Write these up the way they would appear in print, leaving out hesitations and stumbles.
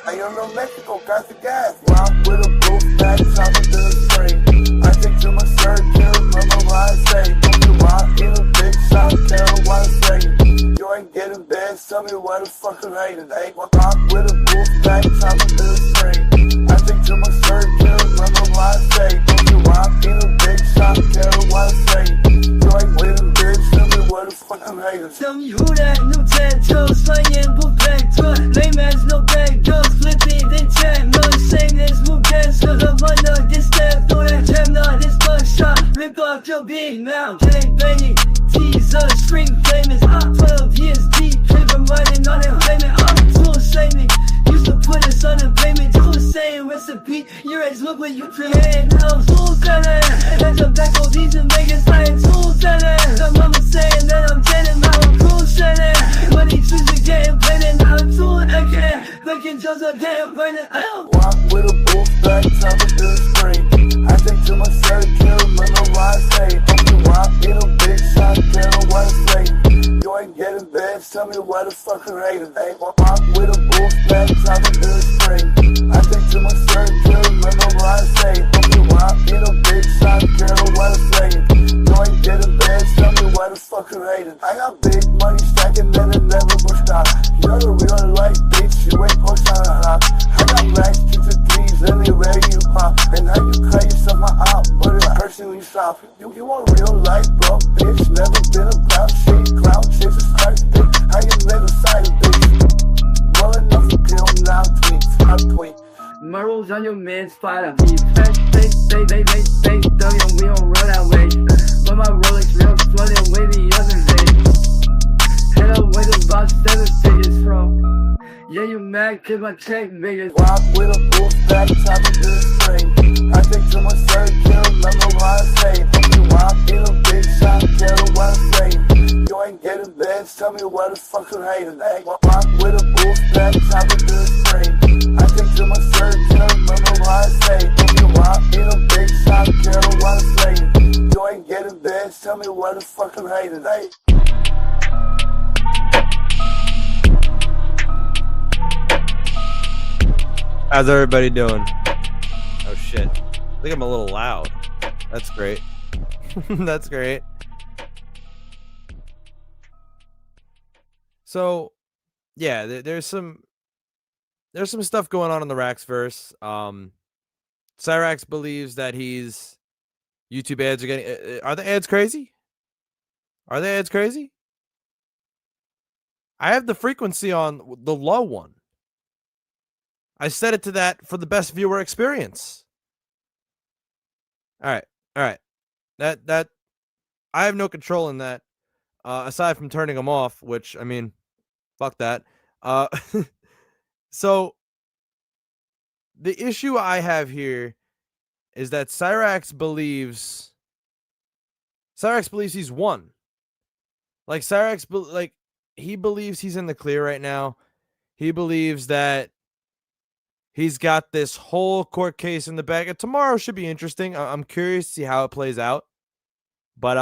I don't know Mexico, got the gas. Rock with a booth back, top of the spring. I think to my circle, remember what I say. Don't you rock in a big shot, tell what I say. You ain't getting bad, tell me what the fuck I'm hating. Hey, rock with a booth back, top of the spring. I think to my circle, remember what I say. Don't you rock in a big shot, tell what I say. You ain't getting bad, tell me what the fuck I'm hating. Tell me who that new tattoos, slaying book back to lame ass no bag girls, flipping then chat, no same as move dance, cause I'm under this step, through that jam, no, this bug shot, rip off your big mouth, gang banging, teaser, string flaming, 12 years deep, paper running on that payment, tool shaming, used to put us on a payment, tool saying recipe, your ex look what you created, now tools at it, and the back of these and Vegas, lying tools at it, the mama saying that I'm dead, now I'm cool setting. When he choose to get him playing, now I'm tooling again. Looking just a damn burning. Walk with a booth back, top of the spring. I think to myself, kill, remember what I say. Hope you rock in a big shot, tell what I say. You ain't getting bad, tell me what the fuck I'm hating. Hey, walk with a booth back, top of the spring. I think to myself, kill, remember what I say. Hope you rock in a big shot, tell what I say. You ain't getting bad, tell me what the fuck I'm hating. I got big money stacking and it never will stop. You're the real life bitch, you ain't push on a hop. I got racks, get the threes, anywhere you pop. And now you call yourself my op, but it hurts when you stop. You want real life, bro, bitch. Never been about shit, clown chicks, a start dick. How you live inside a bitch? Well enough to kill now, tweet. Murals on your man's spot, I be fresh, they, we don't roll that way. But my Rolex real flooded away the other day. Head up with about 7 figures from. Yeah, you mad cause my check bigger. Walk with a booth back, top of the spring. I think to myself, kill, remember what I say. Hope you walk in a big shot, tell what I say. You ain't getting bad, tell me what the fuck I'm hating. Hey, walk with a booth back, top of the spring. I think to myself, kill, remember what I say. Hope you walk in a big shot, tell what I say. You ain't getting bad, tell me what the fuck I'm hating. Hey. How's everybody doing? Oh shit. I think I'm a little loud. That's great. That's great. So, yeah, there's some stuff going on in the Rax verse. Cryraxx believes that YouTube ads are getting. Are the ads crazy? Are the ads crazy? I have the frequency on the low one. I set it to that for the best viewer experience. All right. That I have no control in that, aside from turning them off, which, I mean, fuck that. So the issue I have here is that Cryraxx believes he's won. Like Cryraxx, he believes he's in the clear right now. He believes that he's got this whole court case in the bag. And tomorrow should be interesting. I'm curious to see how it plays out. But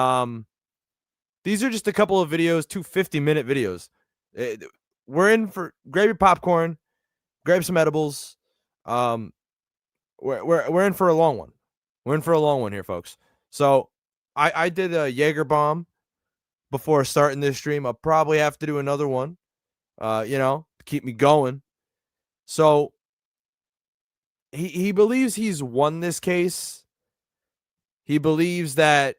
these are just a couple of videos, 2 50-minute videos. We're in for grab your popcorn, grab some edibles. We're in for a long one. We're in for a long one here, folks. So I did a Jaeger bomb before starting this stream. I'll probably have to do another one, to keep me going. So he believes he's won this case. He believes that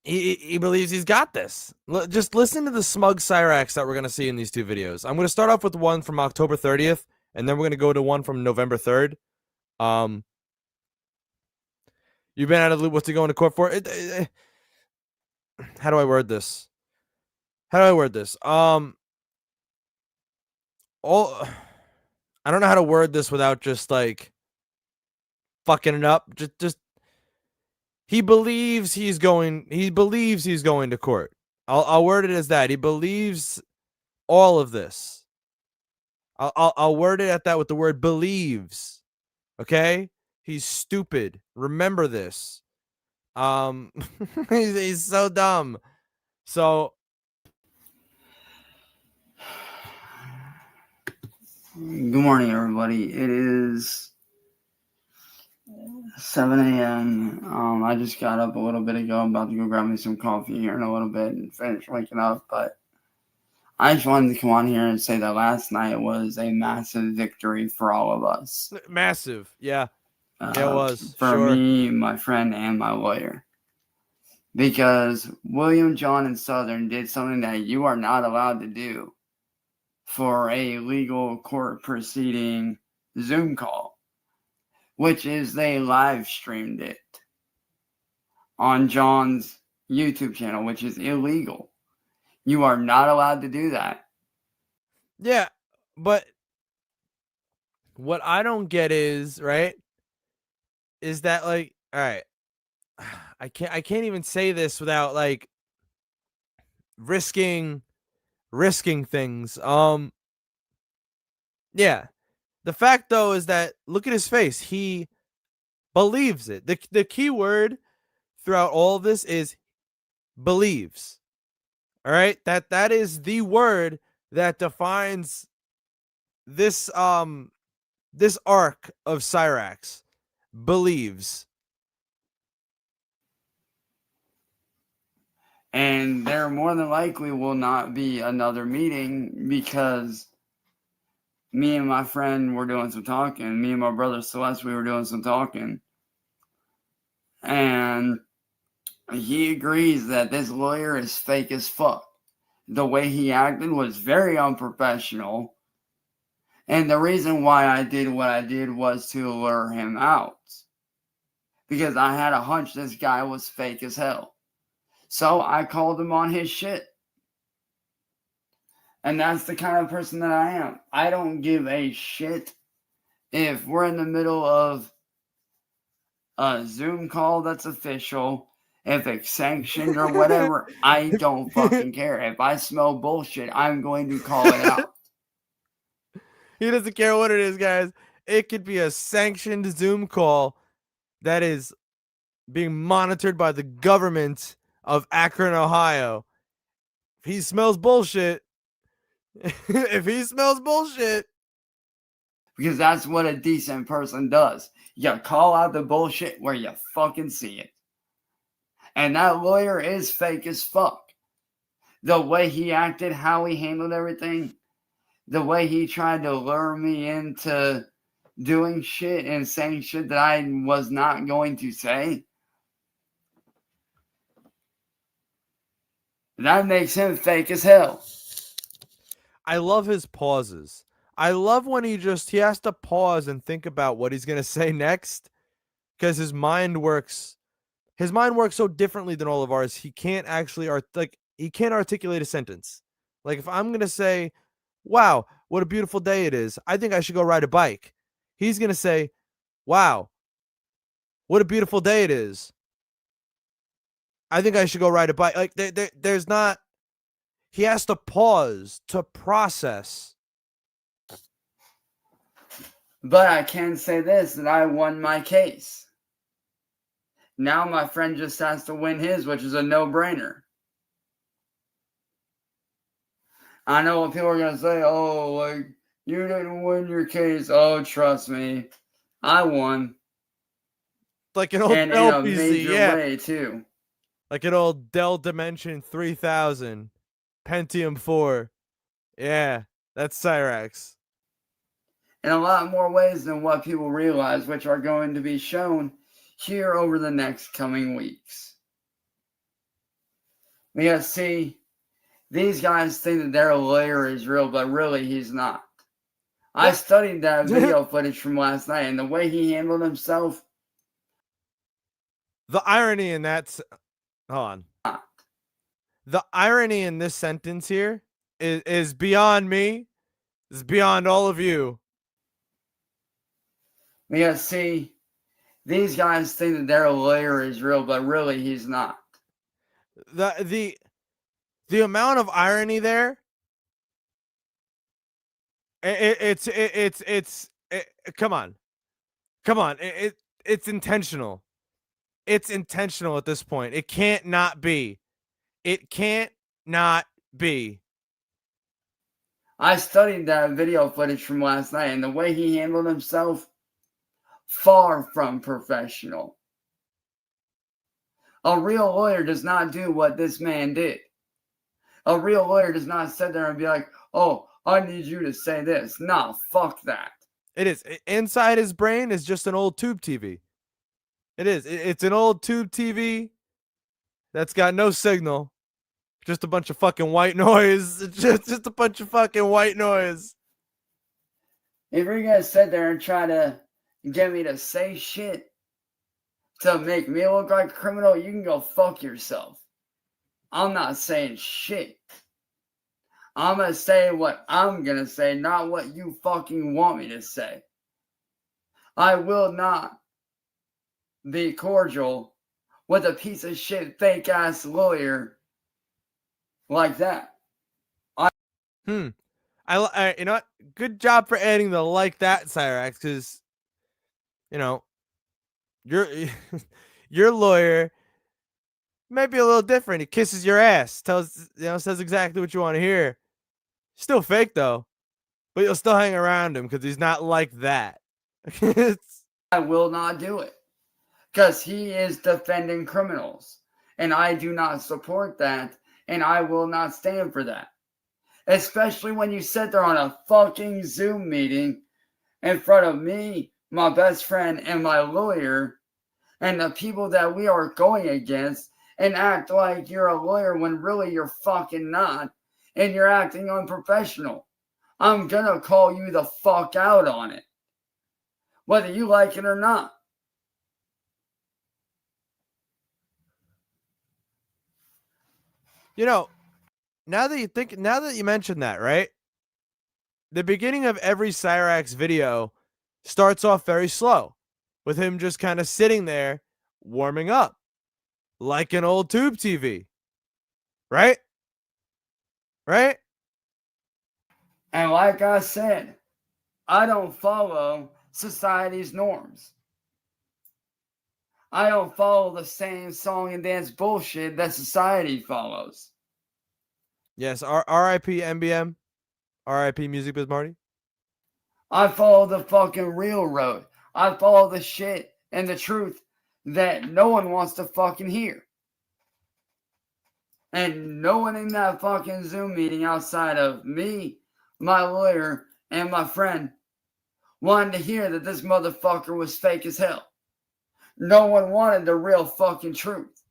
he believes he's got this. Just listen to the smug Cryraxx that we're going to see in these 2 videos. I'm going to start off with one from October 30th, and then we're going to go to one from November 3rd. You've been out of the loop. What's he going to court for? How do I word this? I don't know how to word this without just fucking it up. Just he believes he's going to court. I'll word it as that. He believes all of this. I'll word it at that with the word believes. Okay? He's stupid. Remember this. He's so dumb. So Good morning, everybody. It is 7 a.m. I just got up a little bit ago. I'm about to go grab me some coffee here in a little bit and finish waking up. But I just wanted to come on here and say that last night was a massive victory for all of us. Massive. Yeah. Yeah, it was. For Sure. me, my friend, and my lawyer. Because William, John, and Southern did something that you are not allowed to do for a legal court proceeding Zoom call, which is they live streamed it on John's YouTube channel, which is illegal. You are not allowed to do that. Yeah, but what I don't get is, right, is that, like, all right, I can't even say this without, like, risking things. Yeah. The fact though is that look at his face. He believes it. The key word throughout all of this is believes. All right? That is the word that defines this this arc of Cryraxx. Believes. And there more than likely will not be another meeting because me and my friend were doing some talking. Me and my brother Celeste, we were doing some talking. And he agrees that this lawyer is fake as fuck. The way he acted was very unprofessional. And the reason why I did what I did was to lure him out. Because I had a hunch this guy was fake as hell. So I called him on his shit. And that's the kind of person that I am. I don't give a shit if we're in the middle of a Zoom call that's official, if it's sanctioned or whatever. I don't fucking care. If I smell bullshit, I'm going to call it out. He doesn't care what it is, guys. It could be a sanctioned Zoom call that is being monitored by the government of Akron, Ohio. If he smells bullshit, if he smells bullshit. Because that's what a decent person does. You call out the bullshit where you fucking see it. And that lawyer is fake as fuck. The way he acted, how he handled everything, the way he tried to lure me into doing shit and saying shit that I was not going to say. That makes him fake as hell. I love his pauses. I love when he has to pause and think about what he's going to say next because his mind works so differently than all of ours. He can't actually he can't articulate a sentence. Like if I'm going to say, "Wow, what a beautiful day it is. I think I should go ride a bike." He's going to say, "Wow, what a beautiful day it is. I think I should go ride a bike." Like there's not, he has to pause to process. But I can say this, that I won my case. Now my friend just has to win his, which is a no-brainer. I know what people are going to say, oh, like, you didn't win your case. Oh, trust me, I won. Like an old and LPZ, in a major way, too. Like an old Dell Dimension 3000, Pentium 4. Yeah, that's Cryraxx. In a lot more ways than what people realize, which are going to be shown here over the next coming weeks. Because, see, these guys think that their lawyer is real, but really he's not. I studied that video footage from last night, and the way he handled himself. The irony in that, hold on. The irony in this sentence here is beyond me. It's beyond all of you. Because, see, these guys think that their lawyer is real, but really he's not. The amount of irony there. It's come on. It's intentional. It's intentional at this point. It can't not be. It can't not be. I studied that video footage from last night, and the way he handled himself, far from professional. A real lawyer does not do what this man did. A real lawyer does not sit there and be like, oh, I need you to say this. No, fuck that. It is. Inside his brain is just an old tube TV. It is. It's an old tube TV that's got no signal. Just a bunch of fucking white noise. Just a bunch of fucking white noise. If you're going to sit there and try to get me to say shit to make me look like a criminal, you can go fuck yourself. I'm not saying shit. I'm going to say what I'm going to say, not what you fucking want me to say. I will not be cordial with a piece of shit, fake ass lawyer like that. I you know what? Good job for adding the like that, Cryraxx, because you know your lawyer might be a little different. He kisses your ass, says exactly what you want to hear. Still fake though, but you'll still hang around him because he's not like that. I will not do it because he is defending criminals, and I do not support that, and I will not stand for that. Especially when you sit there on a fucking Zoom meeting in front of me, my best friend, and my lawyer, and the people that we are going against, and act like you're a lawyer when really you're fucking not, and you're acting unprofessional. I'm gonna call you the fuck out on it, whether you like it or not. You know, now that you mentioned that, right? The beginning of every Cryraxx video starts off very slow, with him just kind of sitting there warming up like an old tube TV. Right? Right? And like I said, I don't follow society's norms. I don't follow the same song and dance bullshit that society follows. Yes, R.I.P. MBM. R.I.P. Music Biz Marty. I follow the fucking real road. I follow the shit and the truth that no one wants to fucking hear. And no one in that fucking Zoom meeting outside of me, my lawyer, and my friend wanted to hear that this motherfucker was fake as hell. No one wanted the real fucking truth.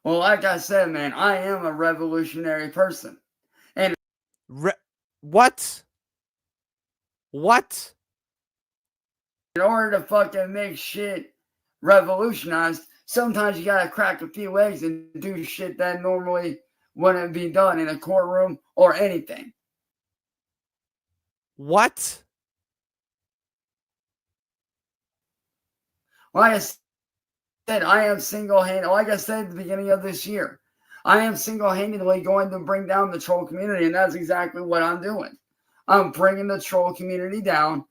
Well, like I said, man, I am a revolutionary person. And what? What? In order to fucking make shit revolutionized, sometimes you gotta crack a few eggs and do shit that normally wouldn't be done in a courtroom or anything. What? Like I said, I am single-handed. Like I said at the beginning of this year, I am single-handedly going to bring down the troll community, and that's exactly what I'm doing. I'm bringing the troll community down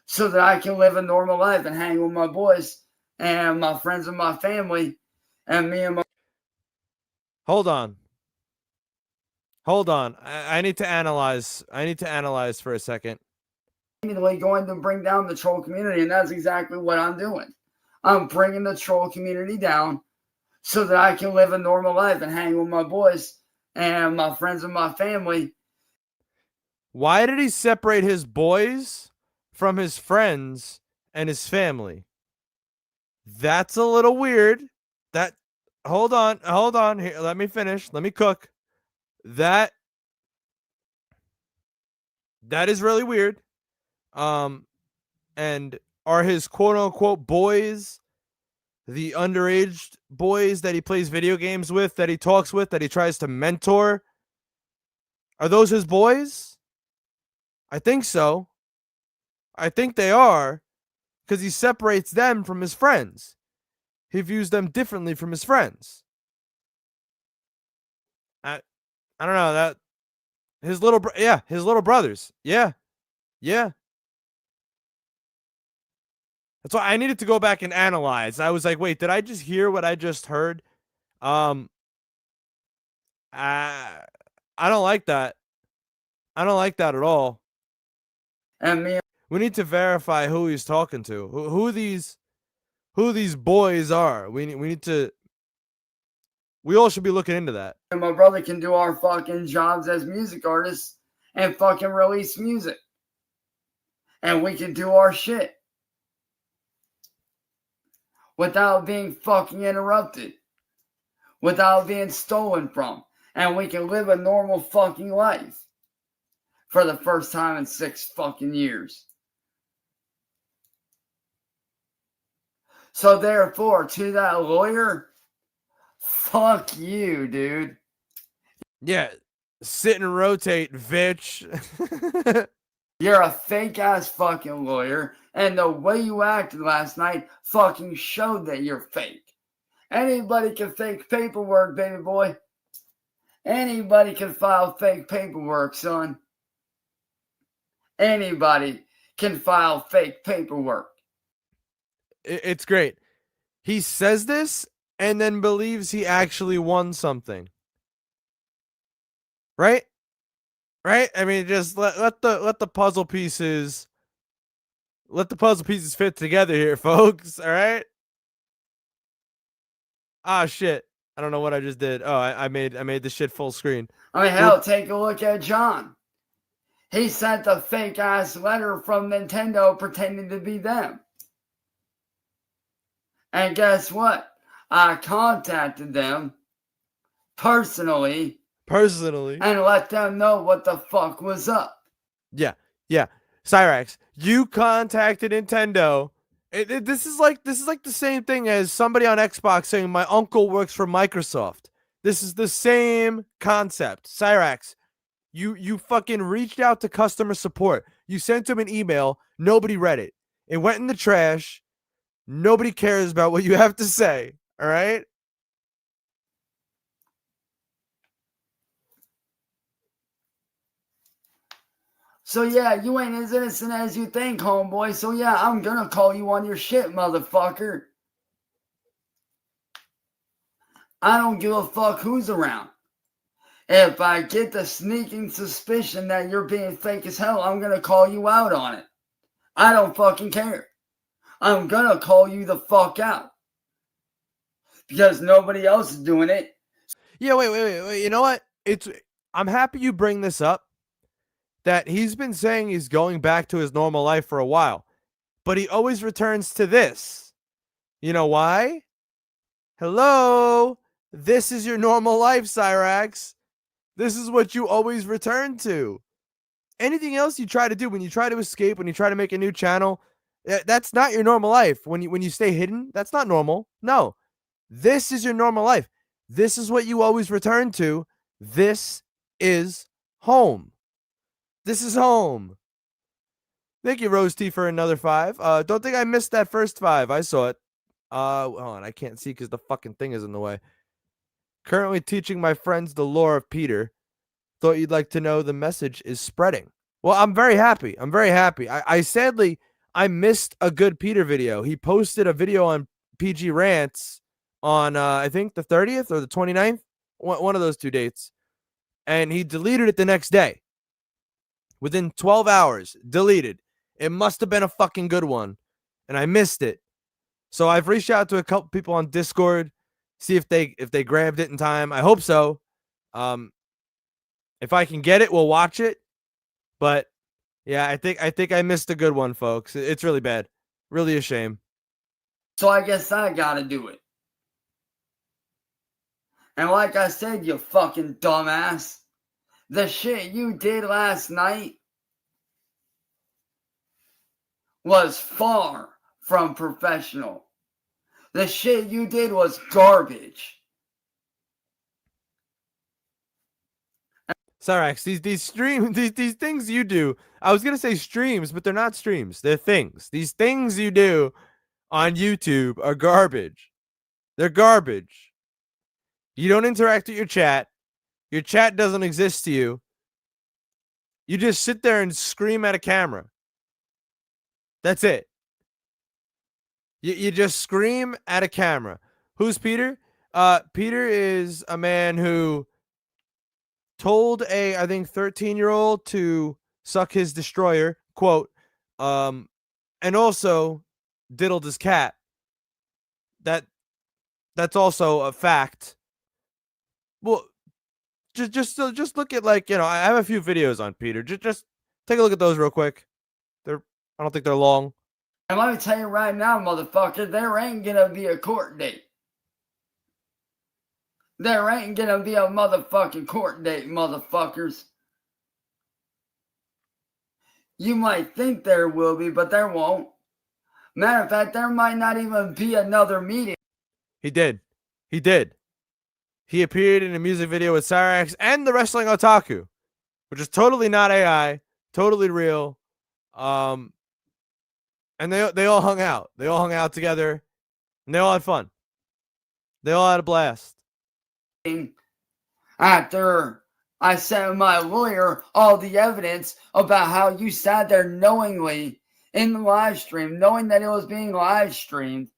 so that I can live a normal life and hang with my boys and my friends and my family and me and my... Hold on. I need to analyze. For a second. Going to bring down the troll community, and that's exactly what I'm doing. I'm bringing the troll community down so that I can live a normal life and hang with my boys and my friends and my family. Why did he separate his boys from his friends and his family? That's a little weird. Hold on. Here, let me finish. Let me cook. That is really weird. And are his quote unquote boys the underage boys that he plays video games with, that he talks with, that he tries to mentor? Are those his boys? I think so. I think they are, because he separates them from his friends. He views them differently from his friends. I don't know that his little brothers. Yeah. That's why I needed to go back and analyze. I was like, wait, did I just hear what I just heard? I don't like that. I don't like that at all. And me We need to verify who he's talking to. Who these boys are. We need to. We all should be looking into that. and my brother can do our fucking jobs as music artists and fucking release music. And we can do our shit without being fucking interrupted, without being stolen from. And we can live a normal fucking life for the first time in 6 fucking years. So therefore, to that lawyer, fuck you, dude. Yeah, sit and rotate, bitch. You're a fake ass fucking lawyer, and the way you acted last night fucking showed that you're fake. Anybody can fake paperwork, baby boy. Anybody can file fake paperwork, son. Anybody can file fake paperwork. It's great. He says this and then believes he actually won something. Right? Right? I mean, just let the puzzle pieces fit together here, folks. All right? Ah, shit. I don't know what I just did. Oh, I made the shit full screen. I mean, hell, take a look at John. He sent a fake ass letter from Nintendo pretending to be them. And guess what? I contacted them personally and let them know what the fuck was up. Yeah. Cryraxx, you contacted Nintendo. This is like the same thing as somebody on Xbox saying my uncle works for Microsoft. This is the same concept. Cryraxx, you fucking reached out to customer support. You sent them an email. Nobody read it. It went in the trash. Nobody cares about what you have to say. All right? So yeah, you ain't as innocent as you think, homeboy. So yeah, I'm gonna call you on your shit, motherfucker. I don't give a fuck who's around. If I get the sneaking suspicion that you're being fake as hell, I'm gonna call you out on it. I don't fucking care. I'm gonna call you the fuck out. Because nobody else is doing it. Yeah, wait. You know what? I'm happy you bring this up. That he's been saying he's going back to his normal life for a while, but he always returns to this. You know why? Hello? This is your normal life, Cryraxx. This is what you always return to. Anything else you try to do, when you try to escape, when you try to make a new channel, that's not your normal life. When you stay hidden, that's not normal. No. This is your normal life. This is what you always return to. This is home. This is home. Thank you, Rose T, for another 5. Don't think I missed that first 5. I saw it. Hold on, I can't see because the fucking thing is in the way. Currently teaching my friends the lore of Peter. Thought you'd like to know the message is spreading. Well, I'm very happy. I sadly, I missed a good Peter video. He posted a video on PG Rants on, I think, the 30th or the 29th. One of those 2 dates. And he deleted it the next day. Within 12 hours, deleted. It must have been a fucking good one. And I missed it. So I've reached out to a couple people on Discord, see if they grabbed it in time. I hope so. If I can get it, we'll watch it. But yeah, I think I missed a good one, folks. It's really bad. Really a shame. So I guess I gotta do it. And like I said, you fucking dumbass, the shit you did last night was far from professional. The shit you did was garbage. Cryraxx, these things you do. I was gonna say streams, but they're not streams. They're things. These things you do on YouTube are garbage. They're garbage. You don't interact with your chat. Your chat doesn't exist to you. You just sit there and scream at a camera. That's it. You just scream at a camera. Who's Peter? Peter is a man who told a, I think, 13-year-old to suck his destroyer, quote, and also diddled his cat. That's also a fact. Well, just look at, like, I have a few videos on Peter. Just take a look at those real quick. I don't think they're long. And let me tell you right now, motherfucker, there ain't gonna be a court date. There ain't gonna be a motherfucking court date, motherfuckers. You might think there will be, but there won't. Matter of fact, there might not even be another meeting. He did. He appeared in a music video with Cryraxx and the Wrestling Otaku, which is totally not AI, totally real. And they all hung out. They all hung out together, and they all had fun. They all had a blast. After I sent my lawyer all the evidence about how you sat there knowingly in the live stream, knowing that it was being live streamed,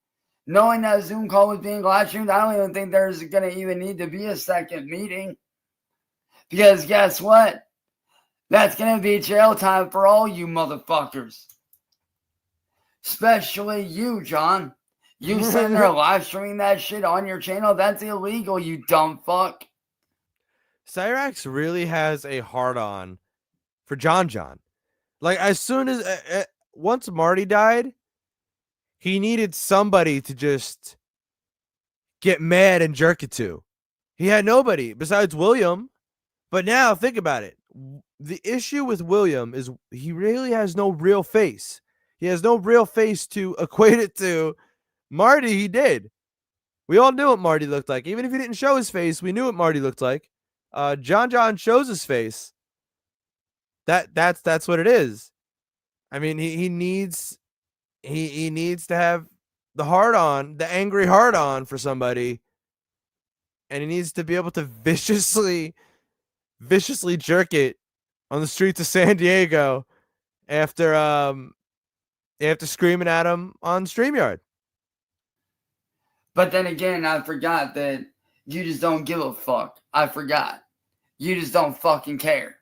knowing that Zoom call was being live streamed, I don't even think there's going to even need to be a second meeting. Because guess what? That's going to be jail time for all you motherfuckers. Especially you, John. You sitting there live streaming that shit on your channel? That's illegal, you dumb fuck. Cryraxx really has a hard-on for John. Like, as soon as once Marty died, he needed somebody to just get mad and jerk it to. He had nobody besides William. But now think about it. The issue with William is he really has no real face. He has no real face to equate it to. Marty, he did. We all knew what Marty looked like. Even if he didn't show his face, we knew what Marty looked like. John shows his face. That's what it is. I mean, he needs to have the hard on, the angry hard on for somebody, and he needs to be able to viciously jerk it on the streets of San Diego after screaming at him on StreamYard. But then again, I forgot that you just don't give a fuck. I forgot. You just don't fucking care.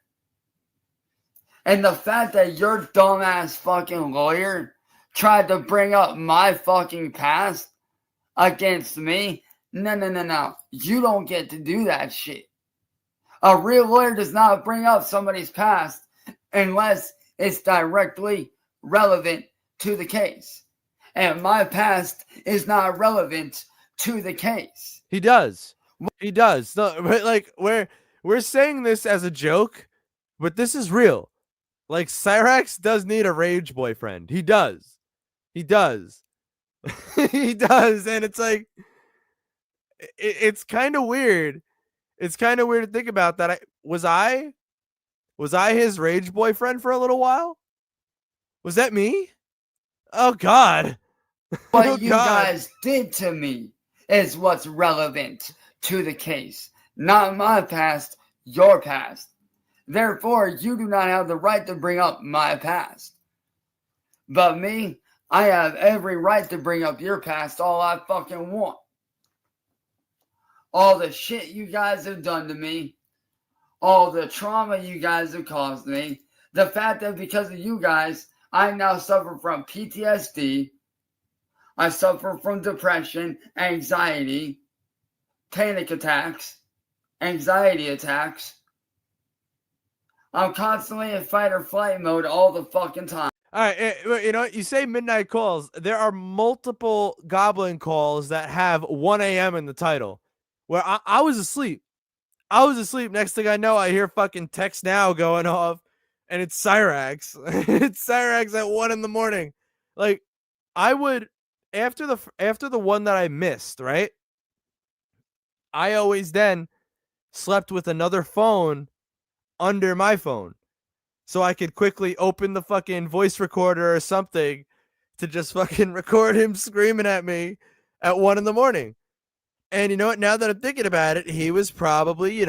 And the fact that your dumbass fucking lawyer tried to bring up my fucking past against me, no. You don't get to do that shit. A real lawyer does not bring up somebody's past unless it's directly relevant to the case. And my past is not relevant to the case. He does. No, but like we're saying this as a joke, but this is real. Like, Cryraxx does need a rage boyfriend. He does. He does, and it's like it's kind of weird. It's kind of weird to think about that. Was I his rage boyfriend for a little while? Was that me? Oh God. What you guys did to me is what's relevant to the case. Not my past, your past. Therefore, you do not have the right to bring up my past. But me, I have every right to bring up your past all I fucking want. All the shit you guys have done to me, all the trauma you guys have caused me, the fact that because of you guys, I now suffer from PTSD, I suffer from depression, anxiety, panic attacks, anxiety attacks. I'm constantly in fight or flight mode all the fucking time. All right, you know what? You say midnight calls. There are multiple Goblin calls that have 1 a.m. in the title. Where I was asleep. Next thing I know, I hear fucking Text Now going off, and it's Cryraxx. It's Cryraxx at 1 in the morning. Like, I would after the one that I missed, right? I always then slept with another phone under my phone, so I could quickly open the fucking voice recorder or something to just fucking record him screaming at me at 1 in the morning. And you know what? Now that I'm thinking about it, he was probably,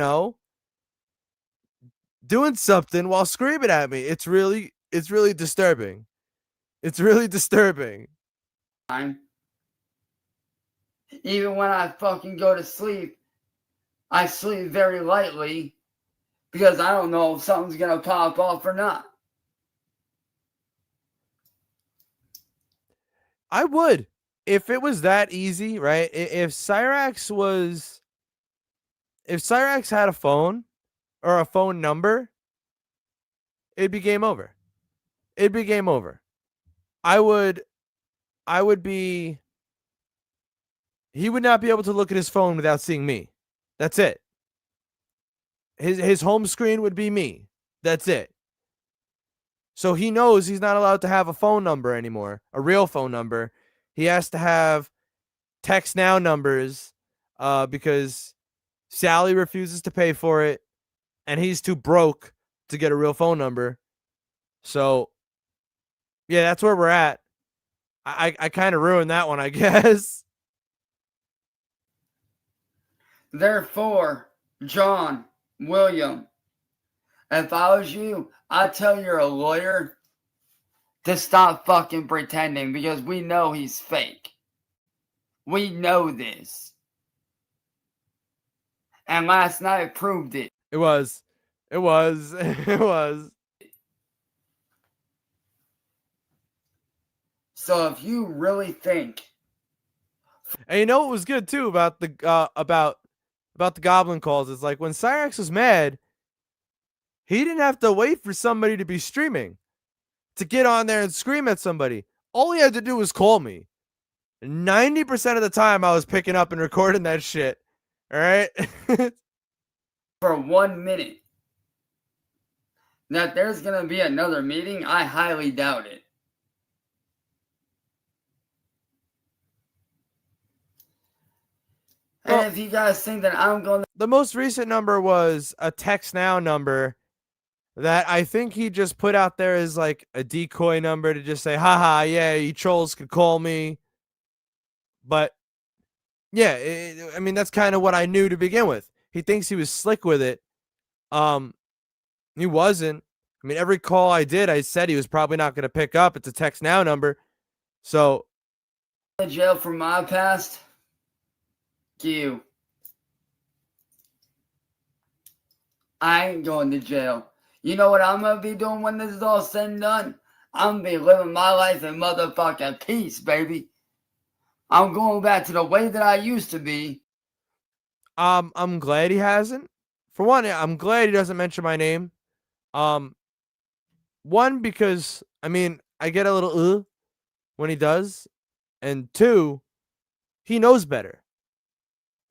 doing something while screaming at me. It's really disturbing. It's really disturbing. Even when I fucking go to sleep, I sleep very lightly because I don't know if something's going to pop off or not. I would. If it was that easy, right? If Cryraxx had a phone or a phone number, it'd be game over. It'd be game over. I would be, he would not be able to look at his phone without seeing me. That's it. His home screen would be me. That's it. So he knows he's not allowed to have a phone number anymore, a real phone number. He has to have text now numbers because Sally refuses to pay for it, and he's too broke to get a real phone number. So, yeah, that's where we're at. I kind of ruined that one, I guess. Therefore, John, William, if I was you, I'd tell your lawyer to stop fucking pretending, because we know he's fake. We know this. And last night proved it. It was. It was. It was. So if you really think, And you know what was good too about the goblin calls is like when Cryraxx was mad, he didn't have to wait for somebody to be streaming to get on there and scream at somebody. All he had to do was call me. 90% of the time I was picking up and recording that shit. All right? for 1 minute, that there's going to be another meeting, I highly doubt it. And Well, if you guys think that I'm going to... The most recent number was a text now number that I think he just put out there as like a decoy number to just say, haha, yeah, you trolls could call me. But yeah, I mean, that's kind of what I knew to begin with. He thinks he was slick with it. He wasn't. I mean, every call I did, I said he was probably not going to pick up. It's a text now number. So, jail for my past? You. I ain't going to jail. You know what I'm going to be doing when this is all said and done? I'm going to be living my life in motherfucking peace, baby. I'm going back to the way that I used to be. I'm glad he hasn't. For one, I'm glad he doesn't mention my name. One, because, I mean, I get a little when he does. And two, he knows better.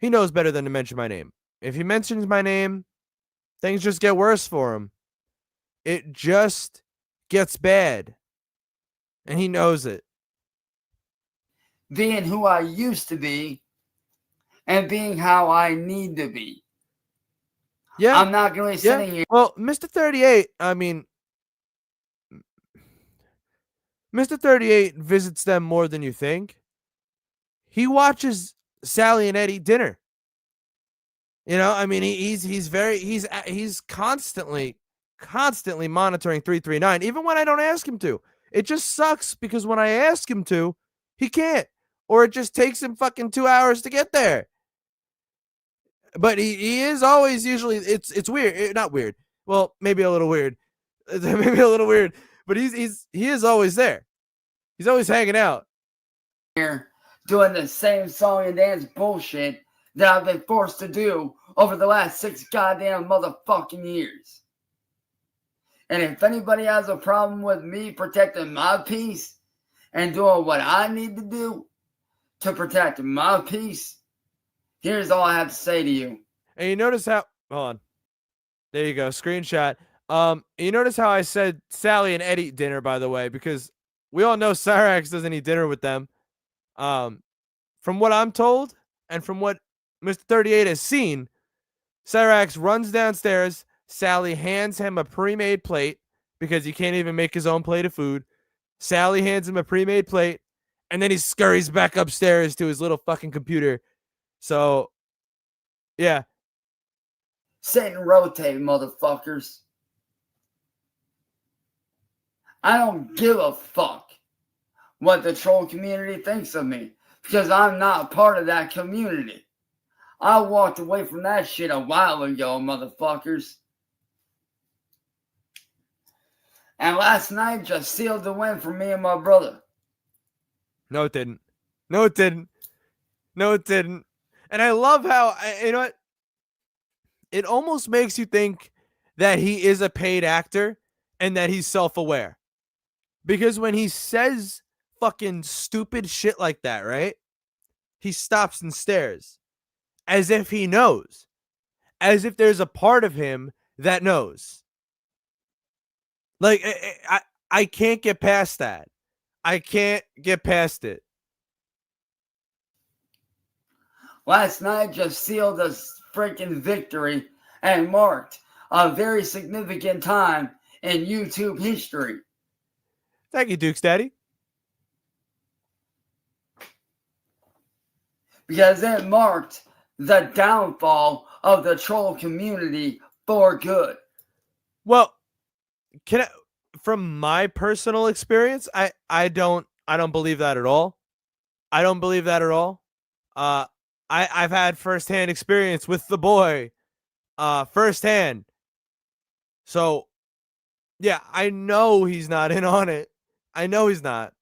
He knows better than to mention my name. If he mentions my name, things just get worse for him. It just gets bad. And he knows it. Being who I used to be and being how I need to be. Yeah. I'm not going to be sitting here. Well, Mr. 38, I mean, Mr. 38 visits them more than you think. He watches Sally and Ed eat dinner. You know, I mean, he's constantly monitoring 339, even when I don't ask him to. It just sucks because when I ask him to, he can't, or it just takes him fucking 2 hours to get there. But he is always usually it's weird, not weird. Well, maybe a little weird, but he is always there. He's always hanging out here doing the same song and dance bullshit that I've been forced to do over the last 6 goddamn motherfucking years. And if anybody has a problem with me protecting my peace and doing what I need to do to protect my peace, here's all I have to say to you. And you notice how, hold on. There you go, screenshot. You notice how I said Sally and Ed eat dinner, by the way, because we all know Cryraxx doesn't eat dinner with them. From what I'm told, and from what Mr. 38 has seen, Cryraxx runs downstairs. Sally hands him a pre-made plate because he can't even make his own plate of food. Sally hands him a pre-made plate, and then he scurries back upstairs to his little fucking computer. So, yeah. Sit and rotate, motherfuckers. I don't give a fuck what the troll community thinks of me, because I'm not part of that community. I walked away from that shit a while ago, motherfuckers. And last night just sealed the win for me and my brother. No, it didn't. No, it didn't. No, it didn't. And I love how, you know what? It almost makes you think that he is a paid actor and that he's self-aware. Because when he says fucking stupid shit like that, right? He stops and stares as if he knows, as if there's a part of him that knows. Like, I can't get past that. I can't get past it. Last night just sealed a freaking victory and marked a very significant time in YouTube history. Thank you, Duke's Daddy. Because it marked the downfall of the troll community for good. Well, from my personal experience, I don't believe that at all. I don't believe that at all. I've had firsthand experience with the boy, firsthand. So, yeah, I know he's not in on it. I know he's not.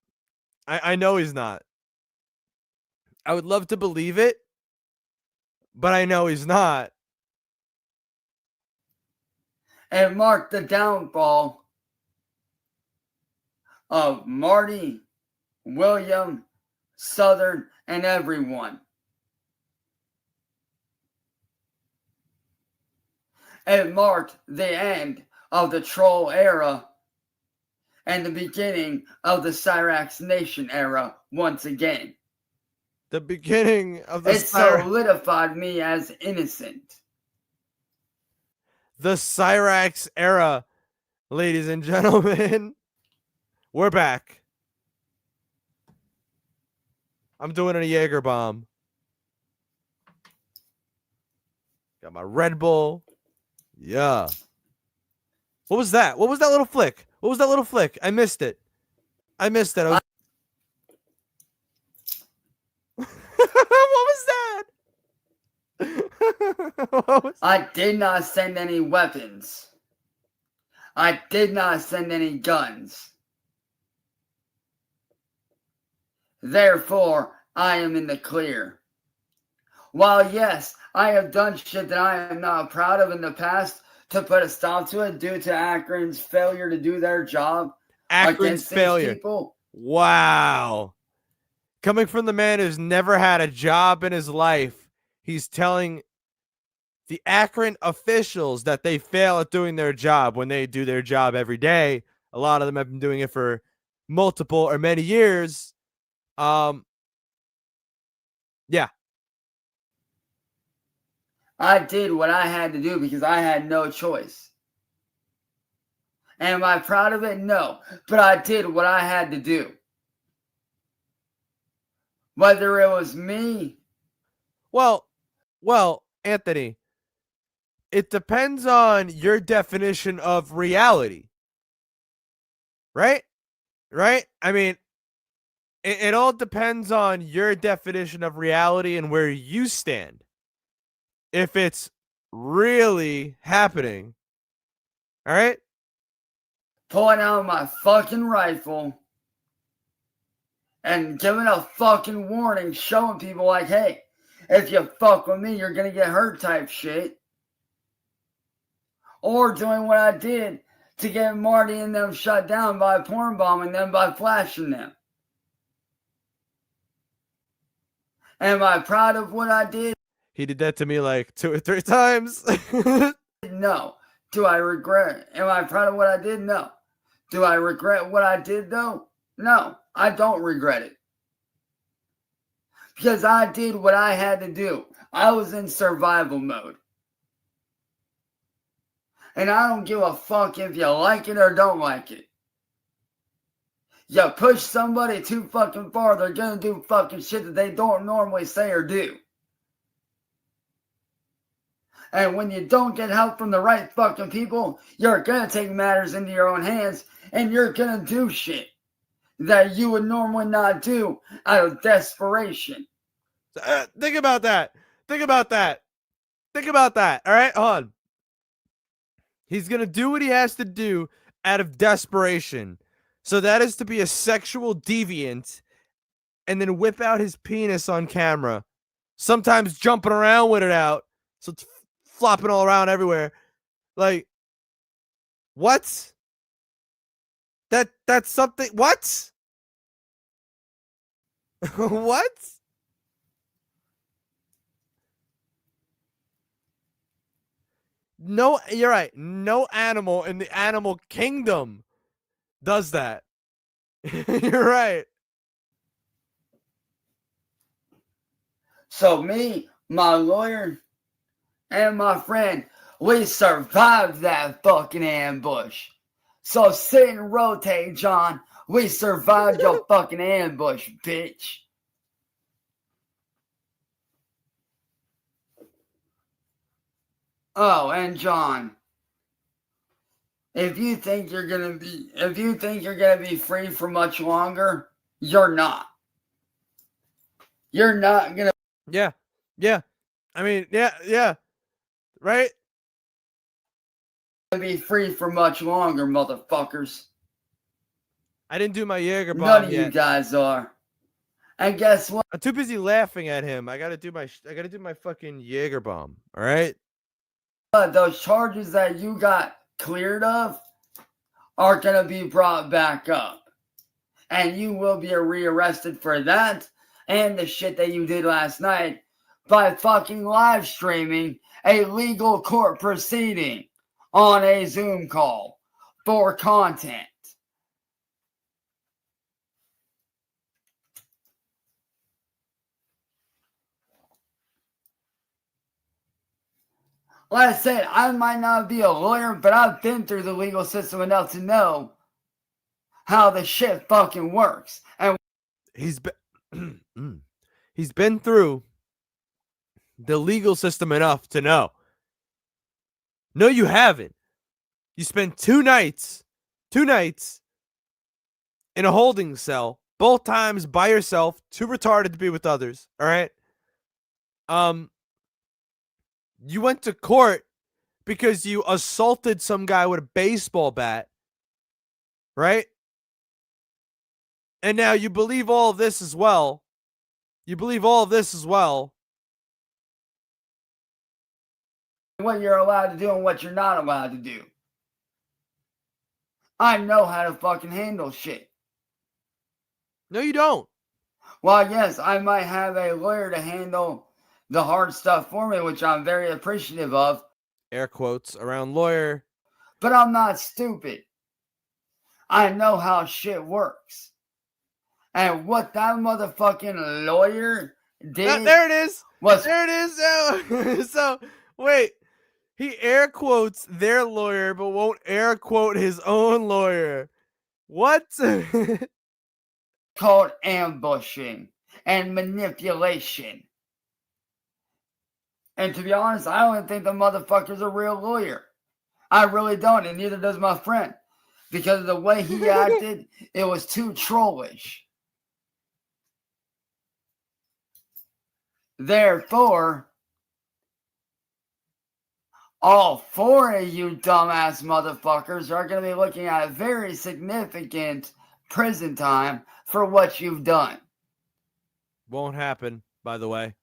I know he's not. I would love to believe it, but I know he's not. It marked the downfall of Marty, William, Southern, and everyone. It marked the end of the troll era and the beginning of the Cryraxx Nation era once again. The beginning of the It solidified me as innocent. The Cryraxx era, ladies and gentlemen. We're back. I'm doing a Jaeger bomb. Got my Red Bull. Yeah. What was that? What was that little flick? What was that little flick? I missed it. I missed it. What was that? What was I did not send any weapons. I did not send any guns. Therefore, I am in the clear. While yes, I have done shit that I am not proud of in the past to put a stop to it due to Akron's failure to do their job. Akron's failure? People. Wow. Coming from the man who's never had a job in his life, he's telling the Akron officials that they fail at doing their job when they do their job every day. A lot of them have been doing it for multiple or many years. Yeah. I did what I had to do because I had no choice. Am I proud of it? No. But I did what I had to do. Whether it was me. Well, Anthony, it depends on your definition of reality. Right? Right? I mean, it all depends on your definition of reality and where you stand. If it's really happening, all right? Pulling out my fucking rifle and giving a fucking warning, showing people like, hey, if you fuck with me, you're gonna get hurt type shit. Or doing what I did to get Marty and them shut down by porn bombing them, by flashing them. Am I proud of what I did? He did that to me like 2 or 3 times. No. Do I regret it? Am I proud of what I did? No. Do I regret what I did though? No, I don't regret it. Because I did what I had to do. I was in survival mode. And I don't give a fuck if you like it or don't like it. You push somebody too fucking far, they're gonna do fucking shit that they don't normally say or do. And when you don't get help from the right fucking people, you're gonna take matters into your own hands and you're gonna do shit that you would normally not do out of desperation. Think about that. Think about that. Think about that. All right, hold on. He's gonna do what he has to do out of desperation. So that is to be a sexual deviant and then whip out his penis on camera, sometimes jumping around with it out. So it's flopping all around everywhere. Like, what? That's something. What? What? No, you're right. No animal in the animal kingdom does that. You're right. So me, my lawyer, and my friend, we survived that fucking ambush. So sit and rotate, John. We survived your fucking ambush, bitch. Oh, and John, if you think you're gonna be free for much longer, you're not. You're not gonna Yeah. Yeah. I mean, yeah. Right? be free for much longer, motherfuckers. I didn't do my Jaeger None bomb of you yet. guys are. And guess what? I'm too busy laughing at him. I gotta do my fucking Jaeger bomb. All right. Those charges that you got cleared of are gonna be brought back up. And you will be rearrested for that and the shit that you did last night by fucking live streaming a legal court proceeding on a Zoom call for content. Like I said, I might not be a lawyer, but I've been through the legal system enough to know how the shit fucking works. And He's been he's been through the legal system enough to know. No, you haven't. You spent 2 nights in a holding cell, both times by yourself, too retarded to be with others. All right. You went to court because you assaulted some guy with a baseball bat, right? And now you believe all of this as well. what you're allowed to do and what you're not allowed to do. I know how to fucking handle shit. No, you don't. Well, yes, I might have a lawyer to handle the hard stuff for me, which I'm very appreciative of. Air quotes around lawyer. But I'm not stupid. I know how shit works. And what that motherfucking lawyer did. There it is. Was There it is. So wait. He air quotes their lawyer, but won't air quote his own lawyer. What? called ambushing and manipulation. And to be honest, I don't think the motherfucker's a real lawyer. I really don't, and neither does my friend. Because of the way he acted, it was too trollish. Therefore, all 4 of you dumbass motherfuckers are going to be looking at a very significant prison time for what you've done. Won't happen, by the way.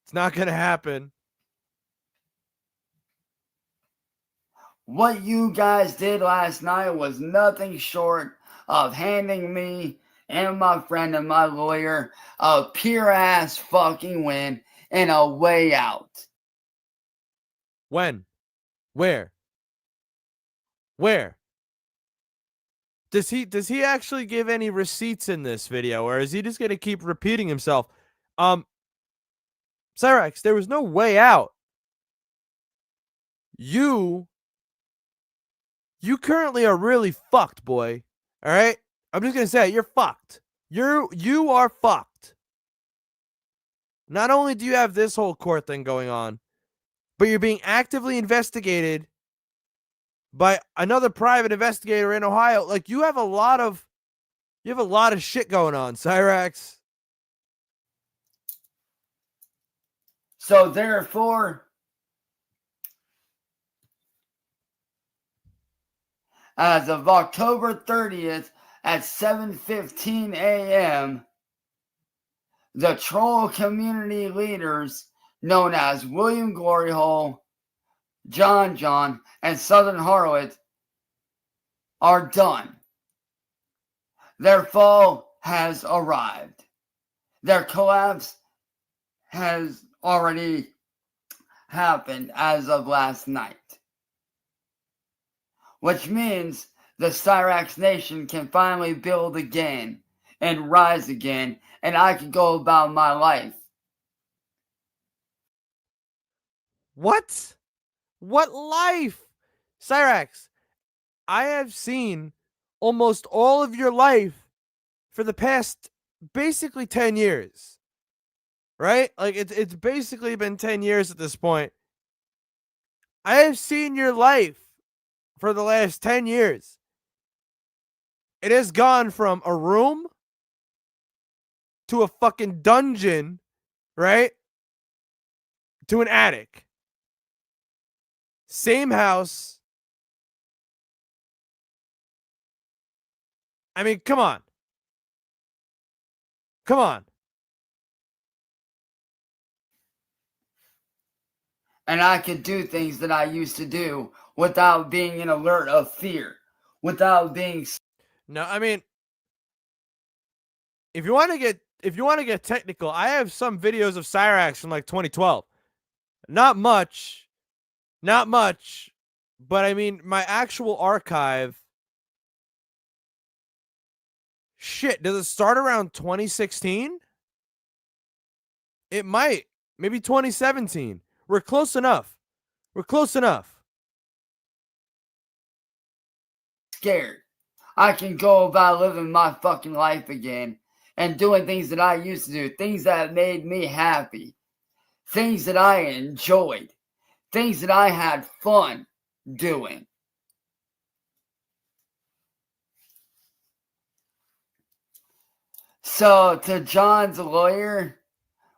It's not going to happen. What you guys did last night was nothing short of handing me and my friend and my lawyer a pure ass fucking win and a way out. When? Where? Does he actually give any receipts in this video, or is he just going to keep repeating himself? Cryraxx, there was no way out. You currently are really fucked, boy. All right? I'm just going to say it, you're fucked. You are fucked. Not only do you have this whole court thing going on, but you're being actively investigated by another private investigator in Ohio. Like, you have a lot of shit going on, Cryraxx. So therefore, as of October 30th at 7:15 a.m., the troll community leaders known as William Glory Hole, John, and Southern Harlot are done. Their fall has arrived. Their collapse has already happened as of last night. Which means the Cryraxx Nation can finally build again and rise again, and I can go about my life. What? What life? Cryraxx, I have seen almost all of your life for the past basically 10 years. Right? Like it's basically been 10 years at this point. I have seen your life for the last 10 years. It has gone from a room to a fucking dungeon, right? To an attic. Same house. I mean, come on. Come on. And I could do things that I used to do without being in alert of fear, without being. No, I mean, if you want to get technical, I have some videos of Cryraxx from like 2012. Not much, but I mean, my actual archive. Shit, does it start around 2016? It might. Maybe 2017. We're close enough. Scared. I can go about living my fucking life again and doing things that I used to do, things that made me happy, things that I enjoyed, things that I had fun doing. So to John's lawyer,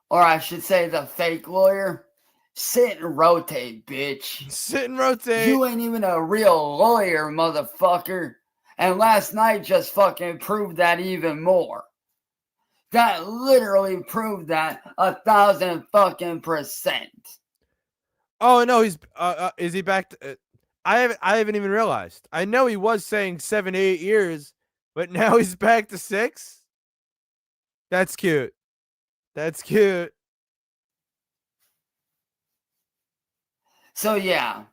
or I should say the fake lawyer, sit and rotate, bitch. Sit and rotate. You ain't even a real lawyer, motherfucker. And last night just fucking proved that even more. That literally proved that 1,000% Oh no, he's is he back to, I haven't even realized. I know he was saying 7 to 8 years, but now he's back to 6. That's cute. So yeah,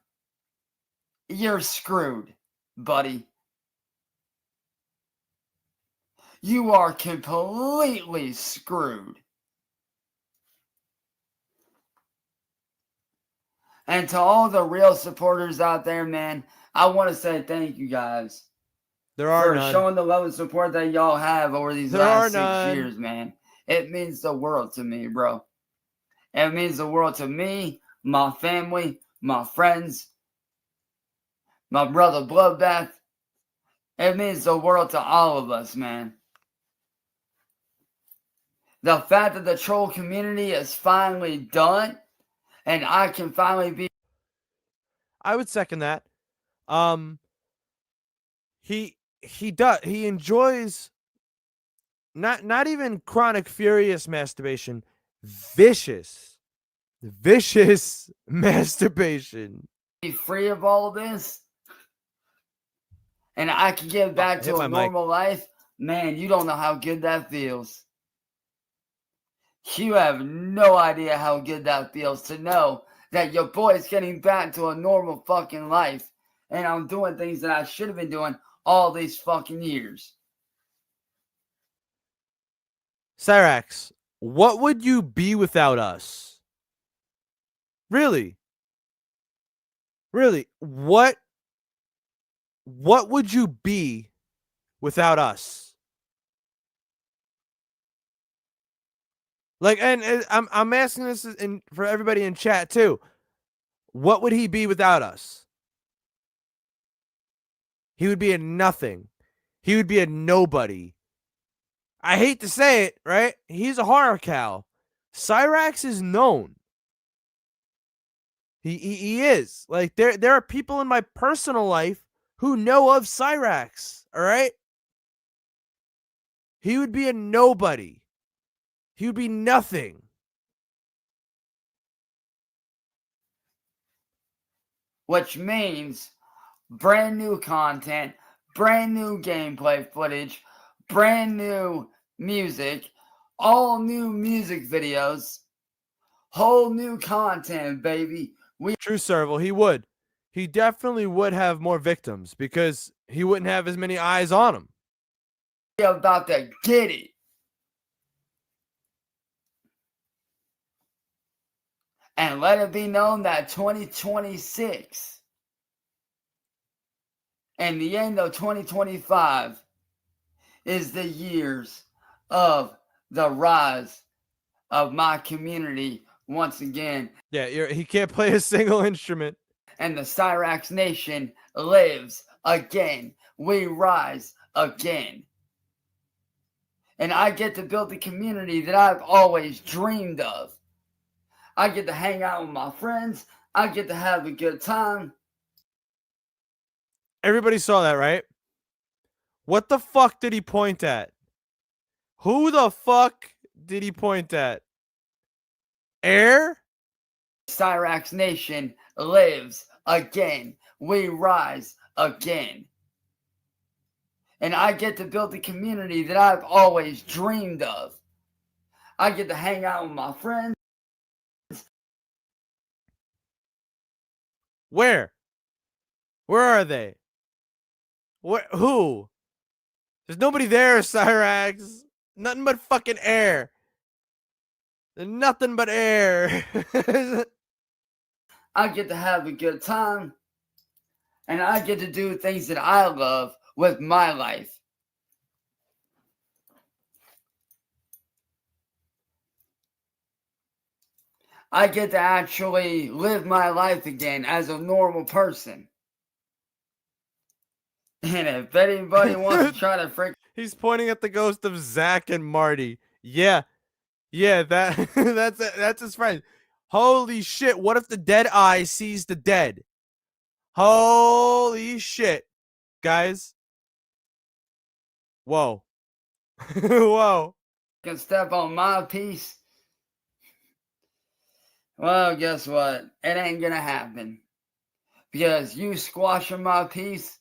you're screwed, buddy. You are completely screwed. And to all the real supporters out there, man, I want to say thank you guys. There are for none. Showing the love and support that y'all have over these last 6 years, man. It means the world to me, bro. It means the world to me, my family, my friends, my brother Bloodbath. It means the world to all of us, man. The fact that the troll community is finally done and I can finally be. I would second that. He enjoys not even chronic furious masturbation, vicious masturbation. Be free of all of this and I can get back to a normal life. Man, you don't know how good that feels. You have no idea how good that feels to know that your boy's getting back to a normal fucking life and I'm doing things that I should have been doing all these fucking years. Cryraxx, what would you be without us? Really? What would you be without us? Like, and I'm asking this for everybody in chat too. What would he be without us? He would be a nothing. He would be a nobody. I hate to say it, right? He's a horror cow. Cryraxx is known. He is. Like there are people in my personal life who know of Cryraxx. All right. He would be a nobody. He would be nothing. Which means brand new content, brand new gameplay footage, brand new music, all new music videos, whole new content, baby. True, Serval, he would. He definitely would have more victims because he wouldn't have as many eyes on him. About to get it. And let it be known that 2026 and the end of 2025 is the years of the rise of my community once again. Yeah, he can't play a single instrument. And the Cryraxx Nation lives again. We rise again. And I get to build the community that I've always dreamed of. I get to hang out with my friends. I get to have a good time. Everybody saw that, right? What the fuck did he point at? Who the fuck did he point at? Air? Cryraxx Nation lives again. We rise again. And I get to build the community that I've always dreamed of. I get to hang out with my friends. Where? Where are they? Who? There's nobody there, Cryraxx. Nothing but fucking air. There's nothing but air. I get to have a good time. And I get to do things that I love with my life. I get to actually live my life again as a normal person. And if anybody wants to try to freak... He's pointing at the ghost of Zach and Marty. Yeah, that that's his friend. Holy shit! What if the dead eye sees the dead? Holy shit, guys! Whoa, whoa! Can step on my piece. Well, guess what? It ain't gonna happen. Because you squashing my piece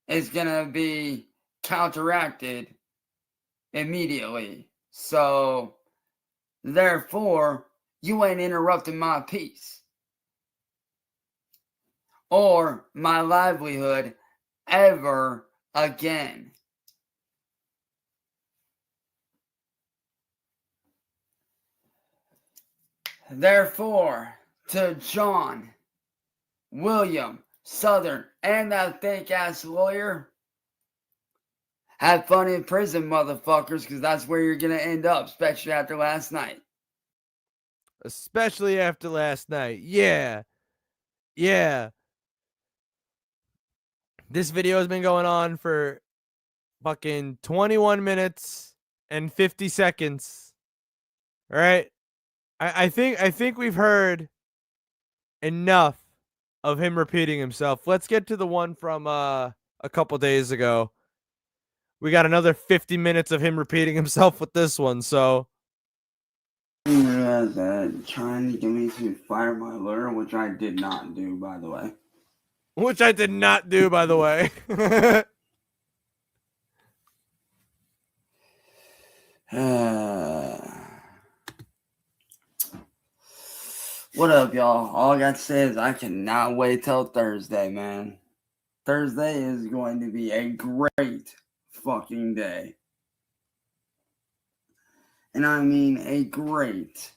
is gonna be counteracted immediately. So, therefore, you ain't interrupting my peace or my livelihood ever again. Therefore, to John, William, Southern, and that fake-ass lawyer, have fun in prison, motherfuckers, because that's where you're going to end up, especially after last night. Especially after last night. Yeah. Yeah. This video has been going on for fucking 21 minutes and 50 seconds. All right? I think we've heard enough of him repeating himself. Let's get to the one from a couple days ago. We got another 50 minutes of him repeating himself with this one, so. Trying to get me to fire my lawyer, which I did not do, by the way. Which I did not do, by the way. What up, y'all? All I got to say is I cannot wait till Thursday, man. Thursday is going to be a great fucking day. And I mean a great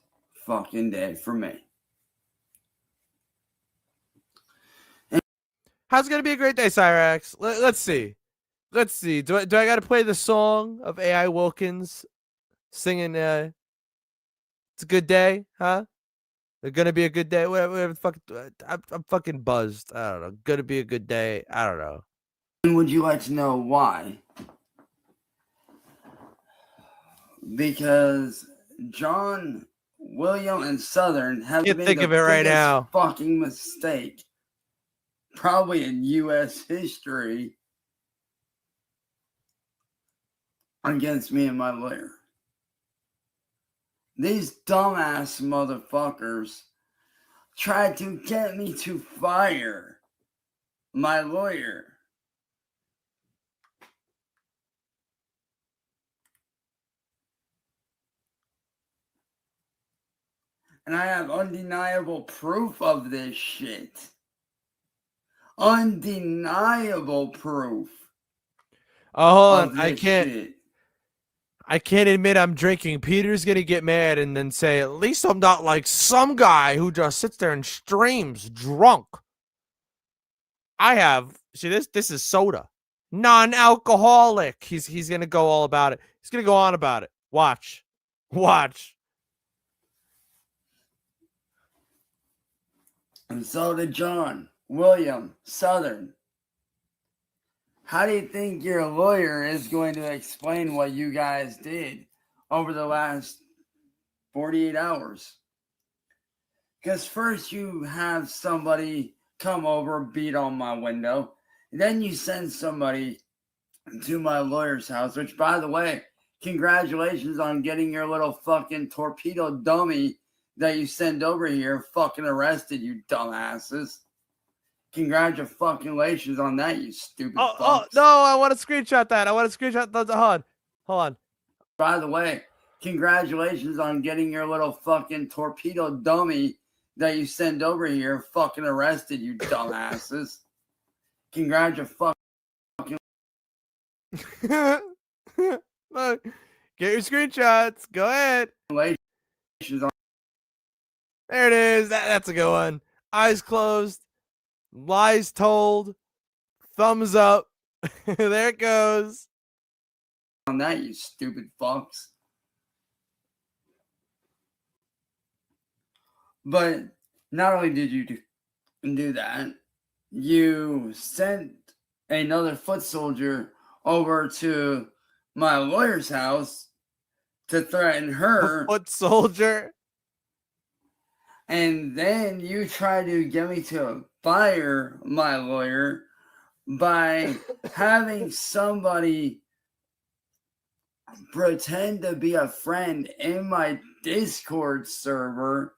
fucking day for me. How's it going to be a great day, Cryraxx? Let's see. Let's see. Do I got to play the song of A.I. Wilkins singing, it's a good day, huh? It's gonna be a good day. Whatever. I'm fucking buzzed. I don't know. Gonna be a good day. I don't know. And would you like to know why? Because John, William, and Southern have Can't made think the of it right biggest now. fucking mistake probably in U.S. history against me and my lawyer. These dumbass motherfuckers tried to get me to fire my lawyer. And I have undeniable proof of this shit. Undeniable proof. Oh, hold on. Of this shit. I can't admit I'm drinking. Peter's gonna get mad and then say, at least I'm not like some guy who just sits there and streams drunk. I have, see, this is soda. Non-alcoholic. He's gonna go all about it. He's gonna go on about it. Watch. And so did John, William, Southern. How do you think your lawyer is going to explain what you guys did over the last 48 hours? Because first you have somebody come over, beat on my window. Then you send somebody to my lawyer's house, which, by the way, congratulations on getting your little fucking torpedo dummy that you send over here fucking arrested, you dumbasses. Congratulations on that, you stupid fucks. Oh, no, I want to screenshot that. Hold on. By the way, congratulations on getting your little fucking torpedo dummy that you send over here fucking arrested, you dumbasses. Congratulations. Look, get your screenshots. Go ahead. There it is. That's a good one. Eyes closed. Lies told. Thumbs up. There it goes. On that, you stupid fucks. But not only did you do that, you sent another foot soldier over to my lawyer's house to threaten her. A foot soldier? And then you try to get me to fire my lawyer by having somebody pretend to be a friend in my Discord server.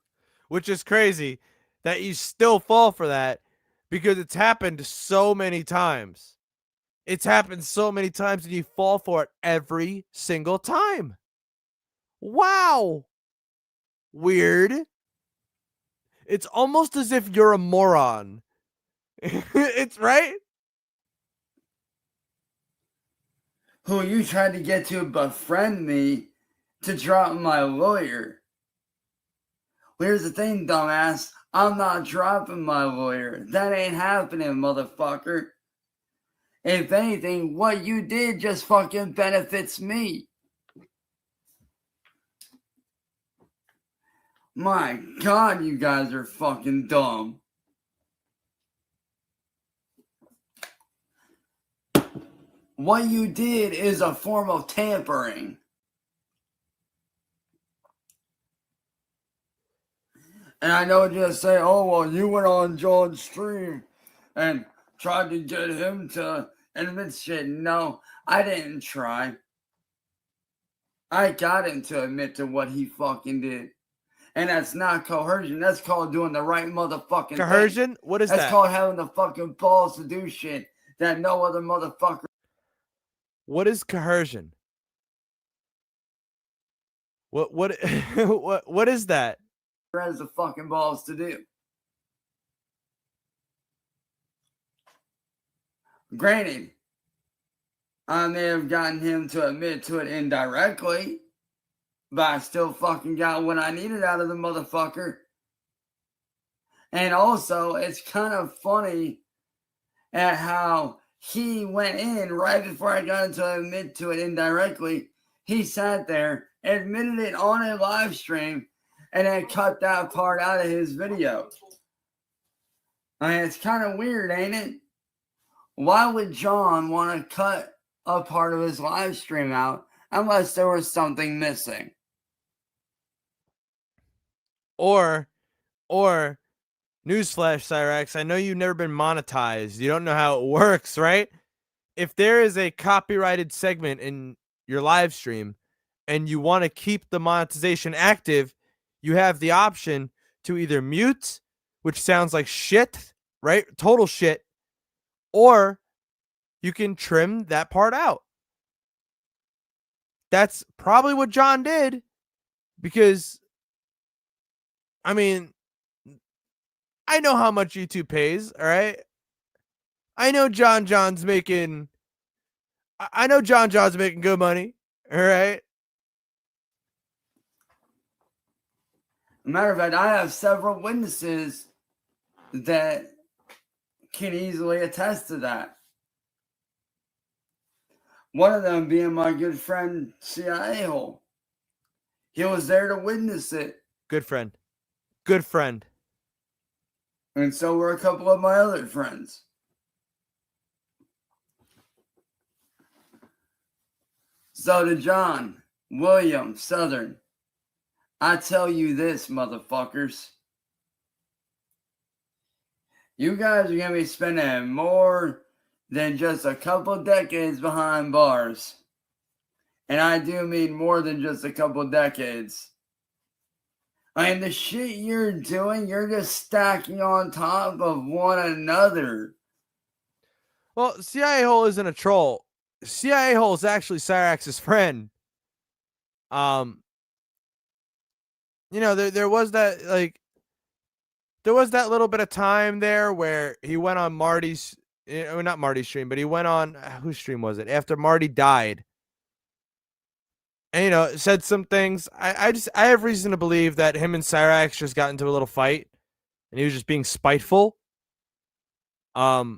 Which is crazy that you still fall for that because it's happened so many times. It's happened so many times and you fall for it every single time. Wow. Weird. It's almost as if you're a moron. It's right. Who you tried to get to befriend me to drop my lawyer. Well, here's the thing, dumbass. I'm not dropping my lawyer. That ain't happening, motherfucker. If anything, what you did just fucking benefits me. My God, you guys are fucking dumb. What you did is a form of tampering. And I know you just say, oh, well, you went on John's stream and tried to get him to admit shit. No, I didn't try. I got him to admit to what he fucking did. And that's not coercion. That's called doing the right motherfucking coercion? thing. What is that? That's called having the fucking balls to do shit that no other motherfucker. What is coercion? What is that? Has the fucking balls to do. Granted, I may have gotten him to admit to it indirectly, but I still fucking got what I needed out of the motherfucker. And also, it's kind of funny at how he went in right before I got him to admit to it indirectly. He sat there, admitted it on a live stream, and then cut that part out of his video. I mean, it's kind of weird, ain't it? Why would John want to cut a part of his live stream out unless there was something missing? Or Newsflash, Cryraxx. I know you've never been monetized. You don't know how it works, right? If there is a copyrighted segment in your live stream and you want to keep the monetization active, you have the option to either mute, which sounds like shit, right? Total shit, or you can trim that part out. That's probably what John did because, I mean, I know how much YouTube pays, all right? I know John's making John's making good money, all right? Matter of fact, I have several witnesses that can easily attest to that. One of them being my good friend, CIA Hole. He was there to witness it. Good friend. Good friend. And so were a couple of my other friends. So to John, William, Southern, I tell you this, motherfuckers. You guys are going to be spending more than just a couple decades behind bars. And I do mean more than just a couple decades. I mean, the shit you're doing, you're just stacking on top of one another. Well, CIA Hole isn't a troll. CIA Hole is actually Cryraxx's friend. You know, there was that little bit of time there where he went on Marty's, not Marty's stream, but he went on, whose stream was it? After Marty died. And, you know, said some things. I have reason to believe that him and Cryraxx just got into a little fight and he was just being spiteful. Yeah,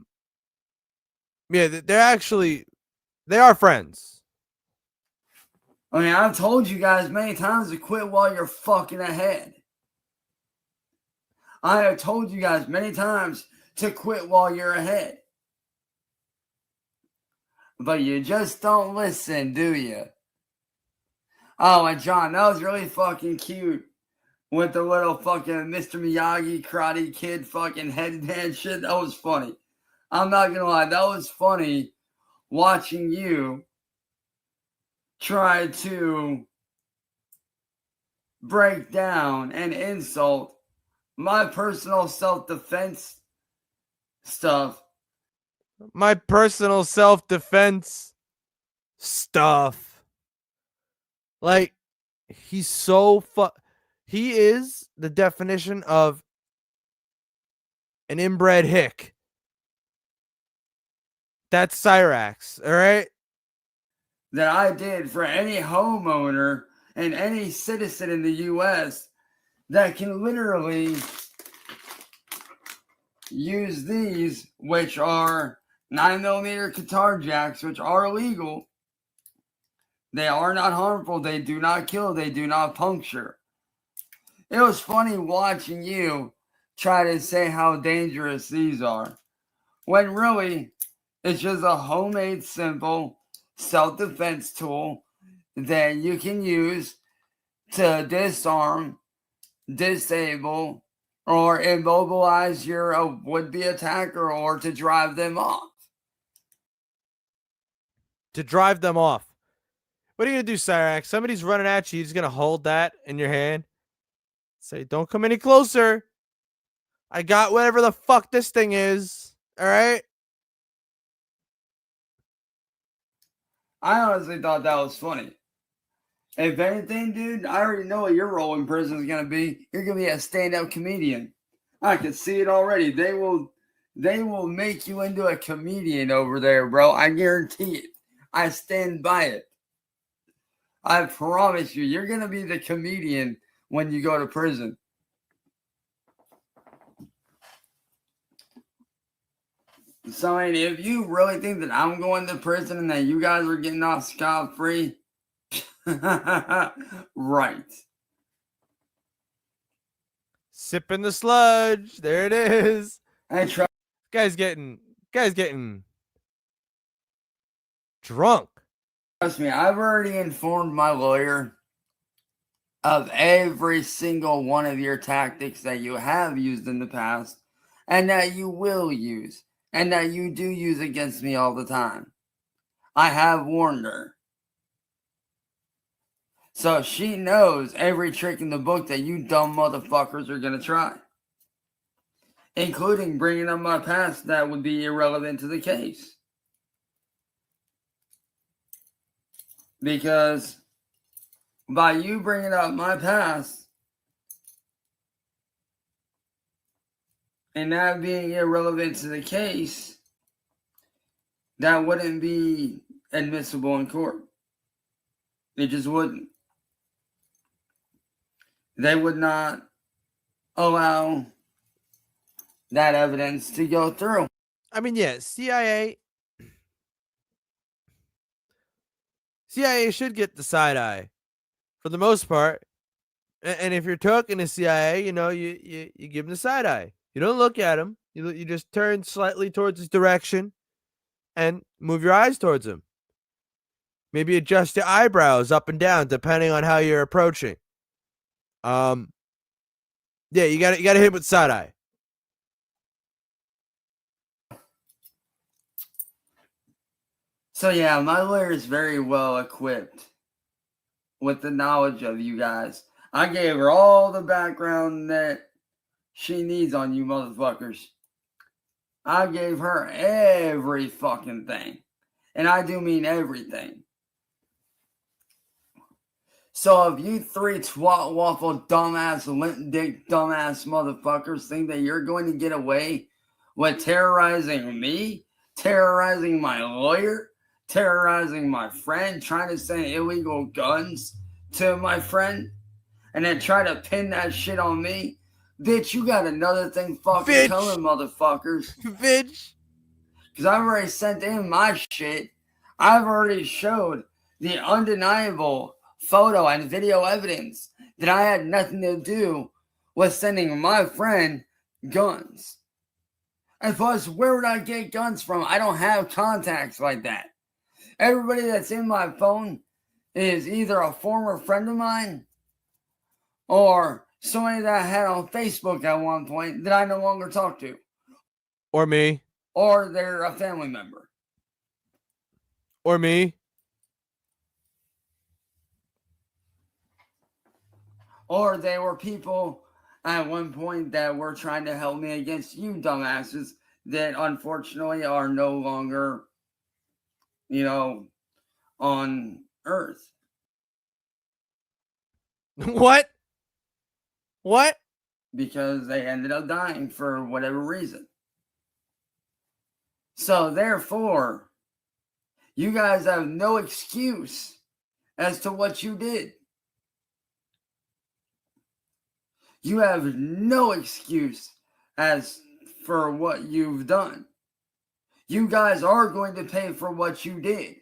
they are friends. I mean, I've told you guys many times to quit while you're fucking ahead. I have told you guys many times to quit while you're ahead. But you just don't listen, do you? Oh, and John, that was really fucking cute. With the little fucking Mr. Miyagi Karate Kid fucking headband shit. That was funny. I'm not gonna lie, that was funny watching you try to break down and insult my personal self-defense stuff. My personal self-defense stuff. Like, he's so he is the definition of an inbred hick. That's Cryraxx, all right? That I did for any homeowner and any citizen in the U.S. that can literally use these, which are 9mm guitar jacks, which are illegal. They are not harmful. They do not kill. They do not puncture. It was funny watching you try to say how dangerous these are, when really it's just a homemade, simple self-defense tool that you can use to disarm, disable, or immobilize your would-be attacker, or to drive them off. To drive them off. What are you going to do, Cryraxx? Somebody's running at you. You're just going to hold that in your hand. Say, don't come any closer. I got whatever the fuck this thing is. All right? I honestly thought that was funny. If anything, dude, I already know what your role in prison is going to be. You're going to be a stand-up comedian. I can see it already. They will make you into a comedian over there, bro. I guarantee it. I stand by it. I promise you, you're going to be the comedian when you go to prison. So, I mean, if you really think that I'm going to prison and that you guys are getting off scot-free, right. Sipping the sludge. There it is. I try. Guy's getting drunk. Trust me, I've already informed my lawyer of every single one of your tactics that you have used in the past and that you will use and that you do use against me all the time. I have warned her. So she knows every trick in the book that you dumb motherfuckers are going to try. Including bringing up my past that would be irrelevant to the case. Because by you bringing up my past and that being irrelevant to the case, that wouldn't be admissible in court. It just wouldn't. They would not allow that evidence to go through. I mean, yeah, CIA should get the side eye for the most part. And if you're talking to CIA, you know, you give them the side eye. You don't look at him. You just turn slightly towards his direction and move your eyes towards him. Maybe adjust your eyebrows up and down depending on how you're approaching. Yeah, you got to hit with side eye. So yeah, my lawyer is very well equipped with the knowledge of you guys. I gave her all the background that she needs on you motherfuckers. I gave her every fucking thing. And I do mean everything. So if you three twat waffle dumbass limp dick dumbass motherfuckers think that you're going to get away with terrorizing me, terrorizing my lawyer, terrorizing my friend, trying to send illegal guns to my friend, and then try to pin that shit on me, bitch, you got another thing fucking coming, motherfuckers. Bitch. Because I've already sent in my shit. I've already showed the undeniable photo and video evidence that I had nothing to do with sending my friend guns. And plus, where would I get guns from? I don't have contacts like that. Everybody that's in my phone is either a former friend of mine or somebody that I had on Facebook at one point that I no longer talk to. Or me. Or they're a family member. Or me. Or they were people at one point that were trying to help me against you dumbasses that unfortunately are no longer, you know, on Earth. What? What? Because they ended up dying for whatever reason. So therefore, you guys have no excuse as to what you did. You have no excuse as for what you've done. You guys are going to pay for what you did.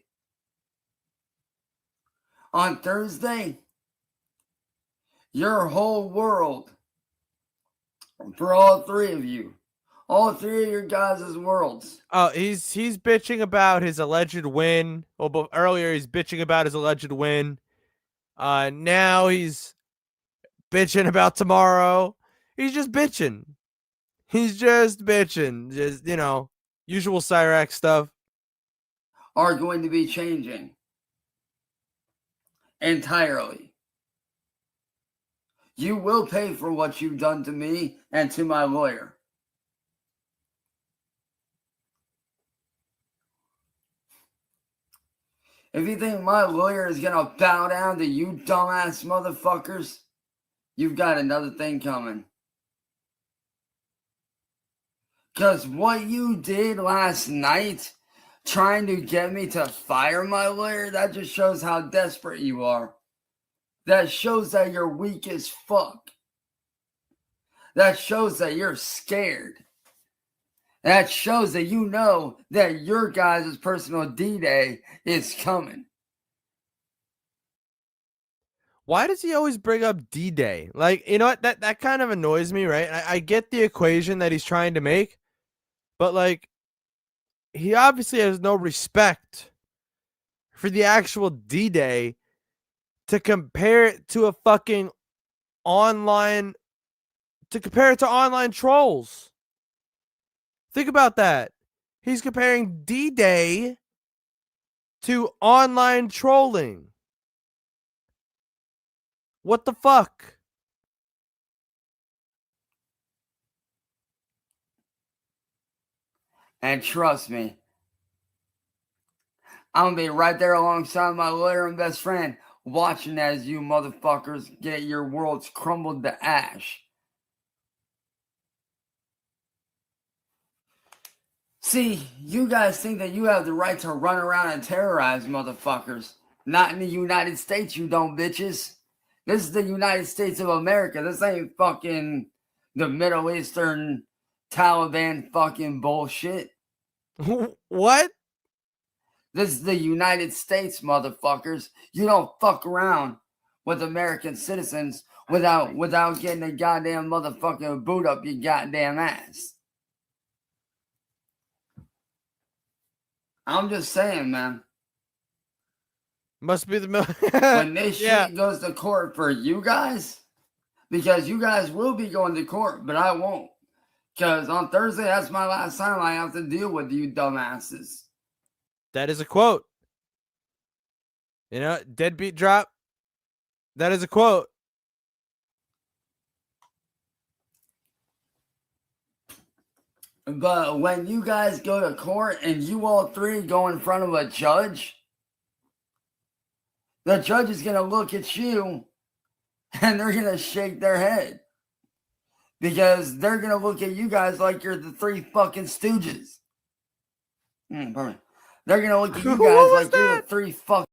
On Thursday, your whole world, for all three of you, all three of your guys' worlds. Oh, he's bitching about his alleged win. Well, but earlier he's bitching about his alleged win. Now he's bitching about tomorrow. He's just bitching. He's just bitching. Just, you know, usual Cryraxx stuff. Are going to be changing entirely. You will pay for what you've done to me and to my lawyer. If you think my lawyer is going to bow down to you dumbass motherfuckers, you've got another thing coming. Because what you did last night, trying to get me to fire my lawyer, that just shows how desperate you are. That shows that you're weak as fuck. That shows that you're scared. That shows that you know that your guys' personal D-Day is coming. Why does he always bring up D-Day? Like, you know what? That kind of annoys me, right? I get the equation that he's trying to make, but like, he obviously has no respect for the actual D-Day to compare it to a fucking online, to compare it to online trolls. Think about that. He's comparing D-Day to online trolling. What the fuck? And trust me, I'm gonna be right there alongside my lawyer and best friend, watching as you motherfuckers get your worlds crumbled to ash. See, you guys think that you have the right to run around and terrorize motherfuckers. Not in the United States, you don't, bitches. This is the United States of America. This ain't fucking the Middle Eastern Taliban fucking bullshit. What? This is the United States, motherfuckers. You don't fuck around with American citizens without getting a goddamn motherfucking boot up your goddamn ass. I'm just saying, man. Must be the When this shit goes to court for you guys, because you guys will be going to court, but I won't. Because on Thursday, that's my last time I have to deal with you dumbasses. That is a quote. You know, deadbeat drop. That is a quote. But when you guys go to court and you all three go in front of a judge, the judge is going to look at you and they're going to shake their head. Because they're going to look at you guys like you're the three fucking stooges. Pardon. They're going to look at you guys like you're the three fucking...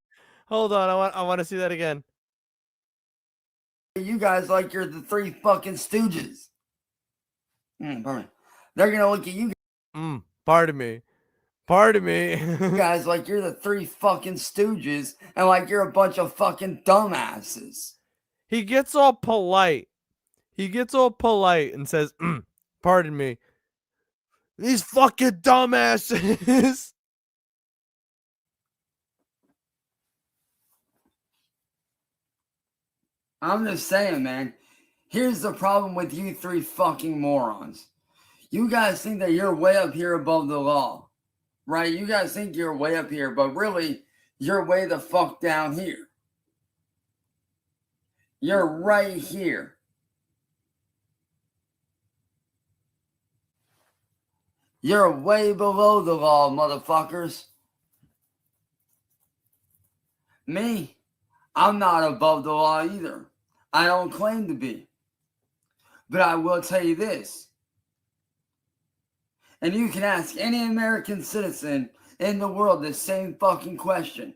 Hold on, I want to see that again. You guys like you're the three fucking stooges. Pardon. They're going to look at you Pardon me. Pardon me. You guys like you're the three fucking stooges and like you're a bunch of fucking dumbasses. He gets all polite. He gets all polite and says, pardon me. These fucking dumbasses. I'm just saying, man. Here's the problem with you three fucking morons. You guys think that you're way up here above the law, right? You guys think you're way up here, but really, you're way the fuck down here. You're right here. You're way below the law, motherfuckers. Me, I'm not above the law either. I don't claim to be. But I will tell you this. And you can ask any American citizen in the world the same fucking question.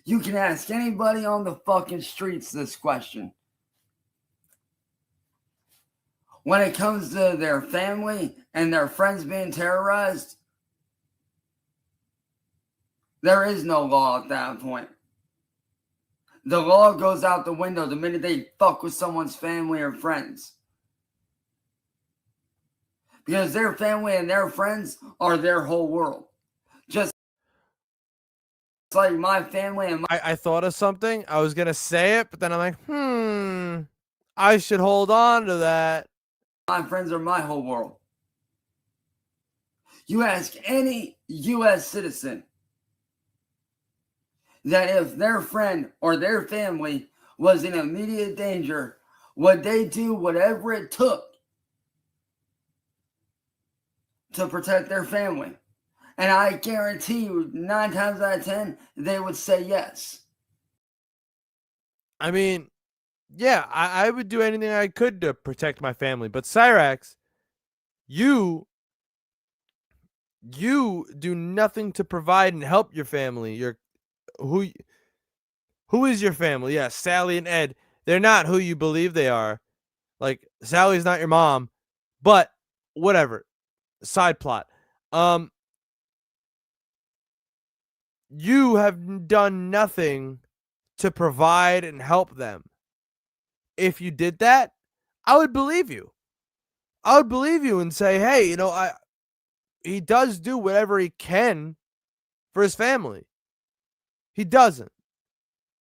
You can ask anybody on the fucking streets this question. When it comes to their family and their friends being terrorized, there is no law at that point. The law goes out the window the minute they fuck with someone's family or friends. Because their family and their friends are their whole world. Just like my family and I thought of something. I was going to say it, but then I'm like, I should hold on to that. my friends are my whole world. You ask any U.S. citizen that if their friend or their family was in immediate danger, would they do whatever it took to protect their family? And I guarantee you, 9 times out of 10, they would say yes. I mean, yeah, I would do anything I could to protect my family. But Cryraxx, you do nothing to provide and help your family. Who is your family? Yeah, Sally and Ed. They're not who you believe they are. Like, Sally's not your mom, but whatever. Side plot. You have done nothing to provide and help them. If you did that, I would believe you. I would believe you and say, hey, he does do whatever he can for his family. He doesn't.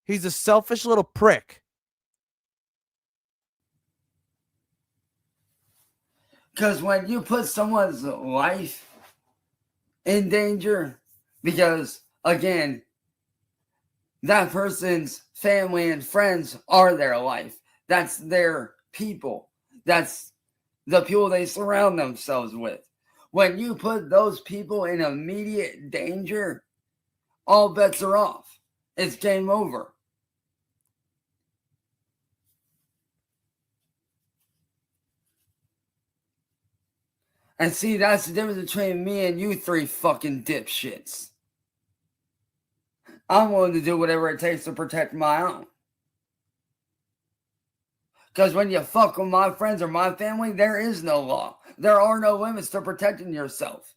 He's a selfish little prick. Because when you put someone's life in danger, because again, that person's family and friends are their life. That's their people. That's the people they surround themselves with. When you put those people in immediate danger, all bets are off. It's game over. And see, that's the difference between me and you three fucking dipshits. I'm willing to do whatever it takes to protect my own. Because when you fuck with my friends or my family, there is no law. There are no limits to protecting yourself.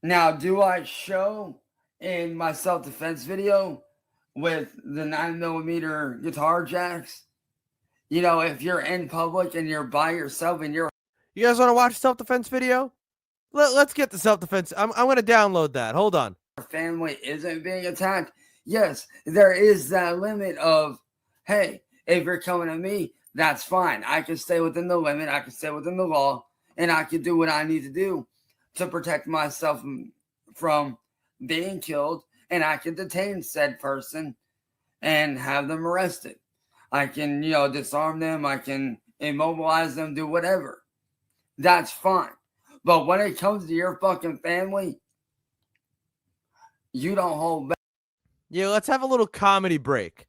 Now, do I show in my self-defense video with the 9mm guitar jacks? You know, if you're in public and you're by yourself and you're... You guys want to watch self-defense video? Let's get the self-defense. I'm going to download that. Hold on. Family isn't being attacked. Yes, there is that limit of, hey, if you're coming at me, that's fine. I can stay within the limit. I can stay within the law. And I can do what I need to do to protect myself from being killed. And I can detain said person and have them arrested. I can, disarm them. I can immobilize them, do whatever. That's fine. But when it comes to your fucking family, you don't hold back. Yeah, let's have a little comedy break.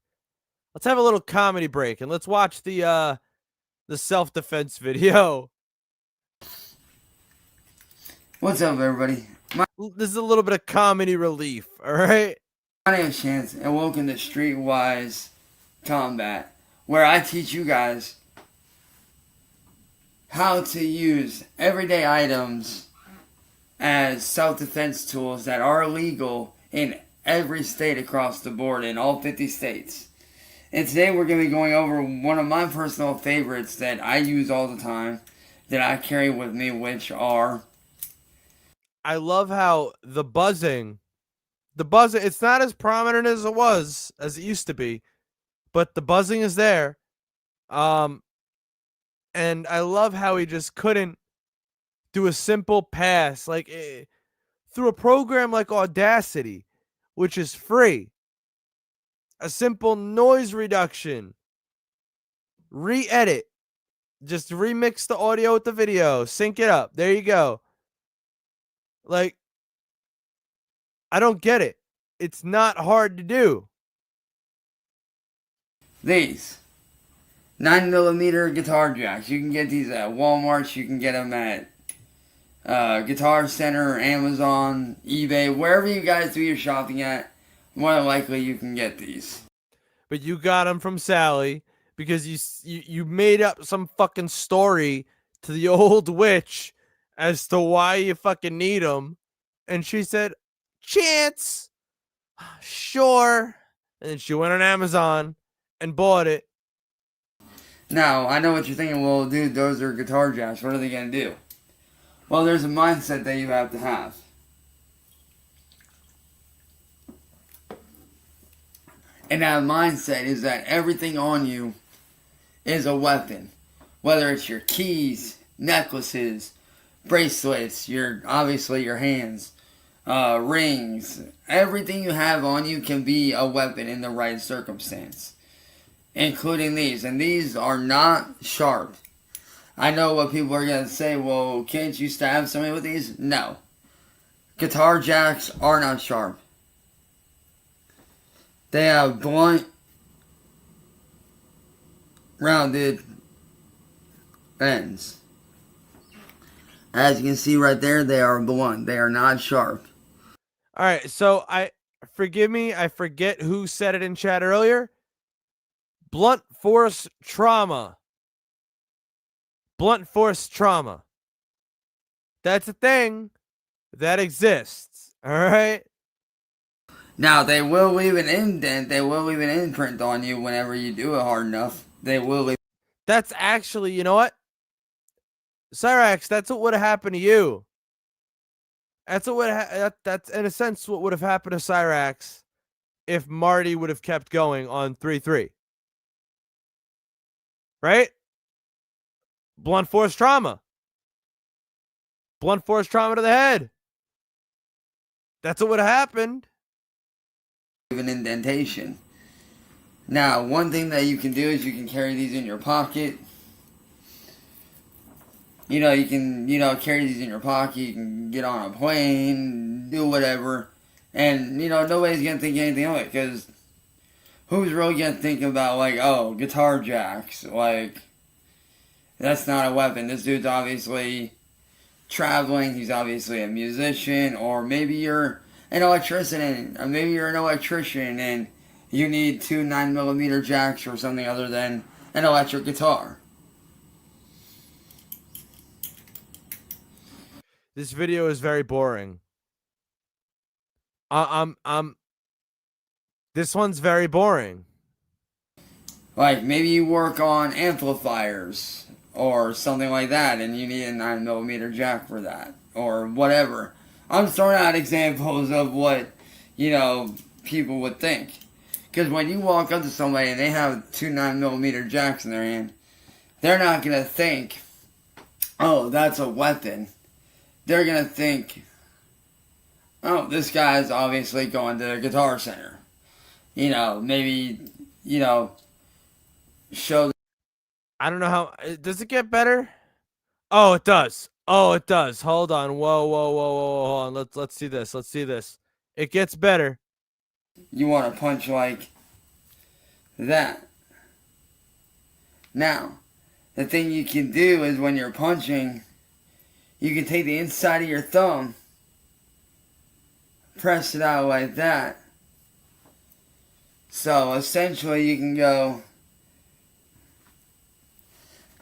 And let's watch the self-defense video. What's up, everybody? This is a little bit of comedy relief, all right? My name is Chance, and welcome to Streetwise Combat, where I teach you guys how to use everyday items as self-defense tools that are legal in every state across the board, in all 50 states. And today we're going to be going over one of my personal favorites that I use all the time, that I carry with me, which are... I love how the buzzing, it's not as prominent as it used to be, but the buzzing is there. And I love how he just couldn't do a simple pass, through a program like Audacity, which is free. A simple noise reduction, re-edit, just remix the audio with the video, sync it up. There you go. I don't get it. It's not hard to do. These 9mm guitar jacks. You can get these at Walmart. You can get them at Guitar Center, Amazon, eBay, wherever you guys do your shopping at. More than likely, you can get these. But you got them from Sally because you made up some fucking story to the old witch as to why you fucking need them. And she said, Chance, sure. And then she went on Amazon and bought it. Now, I know what you're thinking. Well, dude, those are guitar jacks. What are they going to do? Well, there's a mindset that you have to have. And that mindset is that everything on you is a weapon. Whether it's your keys, necklaces, bracelets, obviously your hands, rings. Everything you have on you can be a weapon in the right circumstance. Including these. And these are not sharp. I know what people are going to say. Well, can't you stab somebody with these? No. Guitar jacks are not sharp. They have blunt, rounded ends. As you can see right there, they are blunt. They are not sharp. All right, so forgive me, I forget who said it in chat earlier. Blunt force trauma. Blunt force trauma. That's a thing that exists. All right. Now, they will leave an indent. They will leave an imprint on you whenever you do it hard enough. They will leave. That's actually, you know what? Cryraxx, that's what would have happened to you. That's that's in a sense what would have happened to Cryraxx if Marty would have kept going on 3-3. Right? Blunt force trauma. Blunt force trauma to the head. That's what would have happened. Even indentation. Now, one thing that you can do is you can carry these in your pocket. You know, you can, carry these in your pocket. You can get on a plane, do whatever. And, nobody's going to think anything of it. Because who's really going to think about, like, oh, guitar jacks? Like, that's not a weapon. This dude's obviously traveling. He's obviously a musician. Or maybe you're an electrician. Or maybe you're an electrician and you need 2 9mm jacks for something other than an electric guitar. This video is very boring. This one's very boring. Like, maybe you work on amplifiers or something like that and you need a 9mm jack for that. Or whatever. I'm throwing out examples of what, people would think. Because when you walk up to somebody and they have 2 9mm jacks in their hand, they're not going to think, oh, that's a weapon. They're going to think, oh, this guy's obviously going to the Guitar Center. Maybe, show. I don't know how. Does it get better? Oh, it does. Oh, it does. Hold on. Whoa. Hold on. Let's see this. Let's see this. It gets better. You want to punch like that. Now, the thing you can do is when you're punching, you can take the inside of your thumb, press it out like that. So essentially you can go,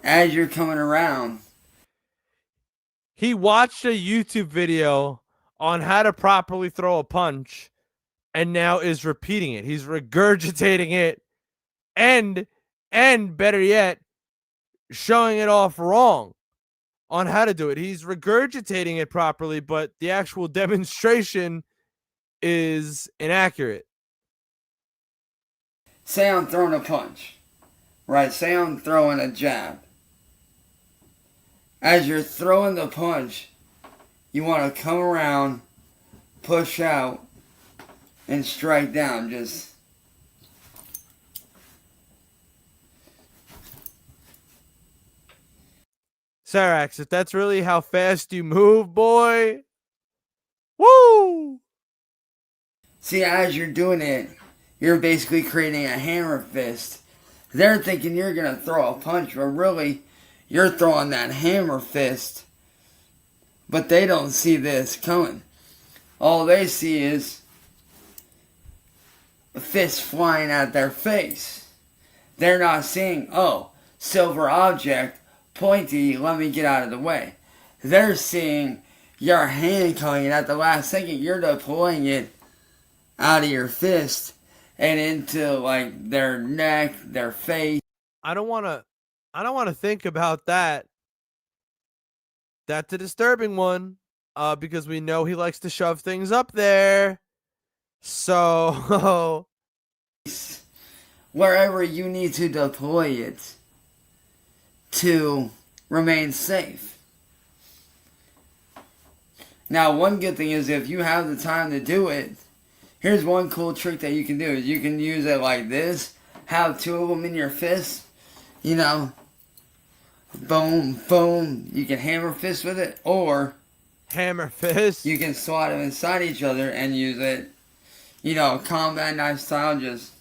as you're coming around. He watched a YouTube video on how to properly throw a punch and now is repeating it. He's regurgitating it and better yet, showing it off wrong on how to do it. He's regurgitating it properly, but the actual demonstration is inaccurate. Say I'm throwing a punch, right? Say I'm throwing a jab. As you're throwing the punch, you want to come around, push out, and strike down. Just Cryraxx, if that's really how fast you move, boy, woo! see, as you're doing it, you're basically creating a hammer fist. They're thinking you're going to throw a punch, but really, you're throwing that hammer fist. But they don't see this coming. All they see is a fist flying at their face. They're not seeing, oh, silver object, pointy, let me get out of the way. They're seeing your hand coming, and at the last second, you're deploying it out of your fist and into like their neck, their face. I don't want to think about that. That's a disturbing one, because we know he likes to shove things up there. So wherever you need to deploy it to remain safe. Now, one good thing is if you have the time to do it, here's one cool trick that you can do. Is you can use it like this, have 2 of them in your fist, boom, boom. You can hammer fist with it, or hammer fist. you can swat them inside each other and use it, combat knife style, just.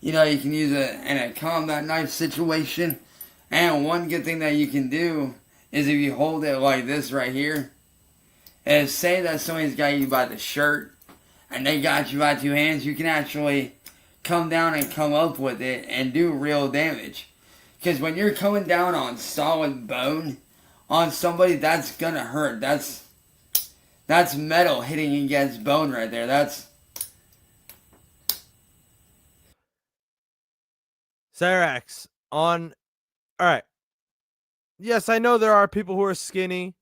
You can use it in a combat knife situation. And one good thing that you can do is if you hold it like this right here, is say that somebody's got you by the shirt and they got you by 2 hands, you can actually come down and come up with it and do real damage. Because when you're coming down on solid bone on somebody, that's gonna hurt. That's metal hitting against bone right there. That's Cryraxx on. All right. yes, I know there are people who are skinny,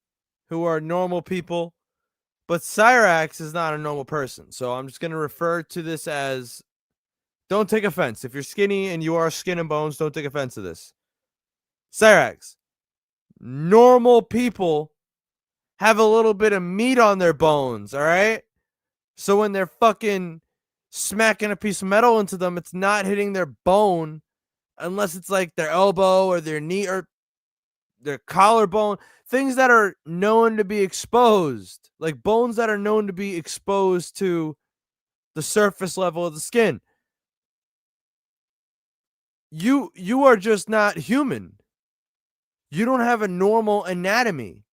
who are normal people, but Cryraxx is not a normal person. So I'm just going to refer to this as, don't take offense. If you're skinny and you are skin and bones, don't take offense to this. Cryraxx, normal people have a little bit of meat on their bones, all right? So when they're fucking smacking a piece of metal into them, it's not hitting their bone unless it's like their elbow or their knee or their collarbone, things that are known to be exposed, like bones that are known to be exposed to the surface level of the skin. You are just not human. You don't have a normal anatomy.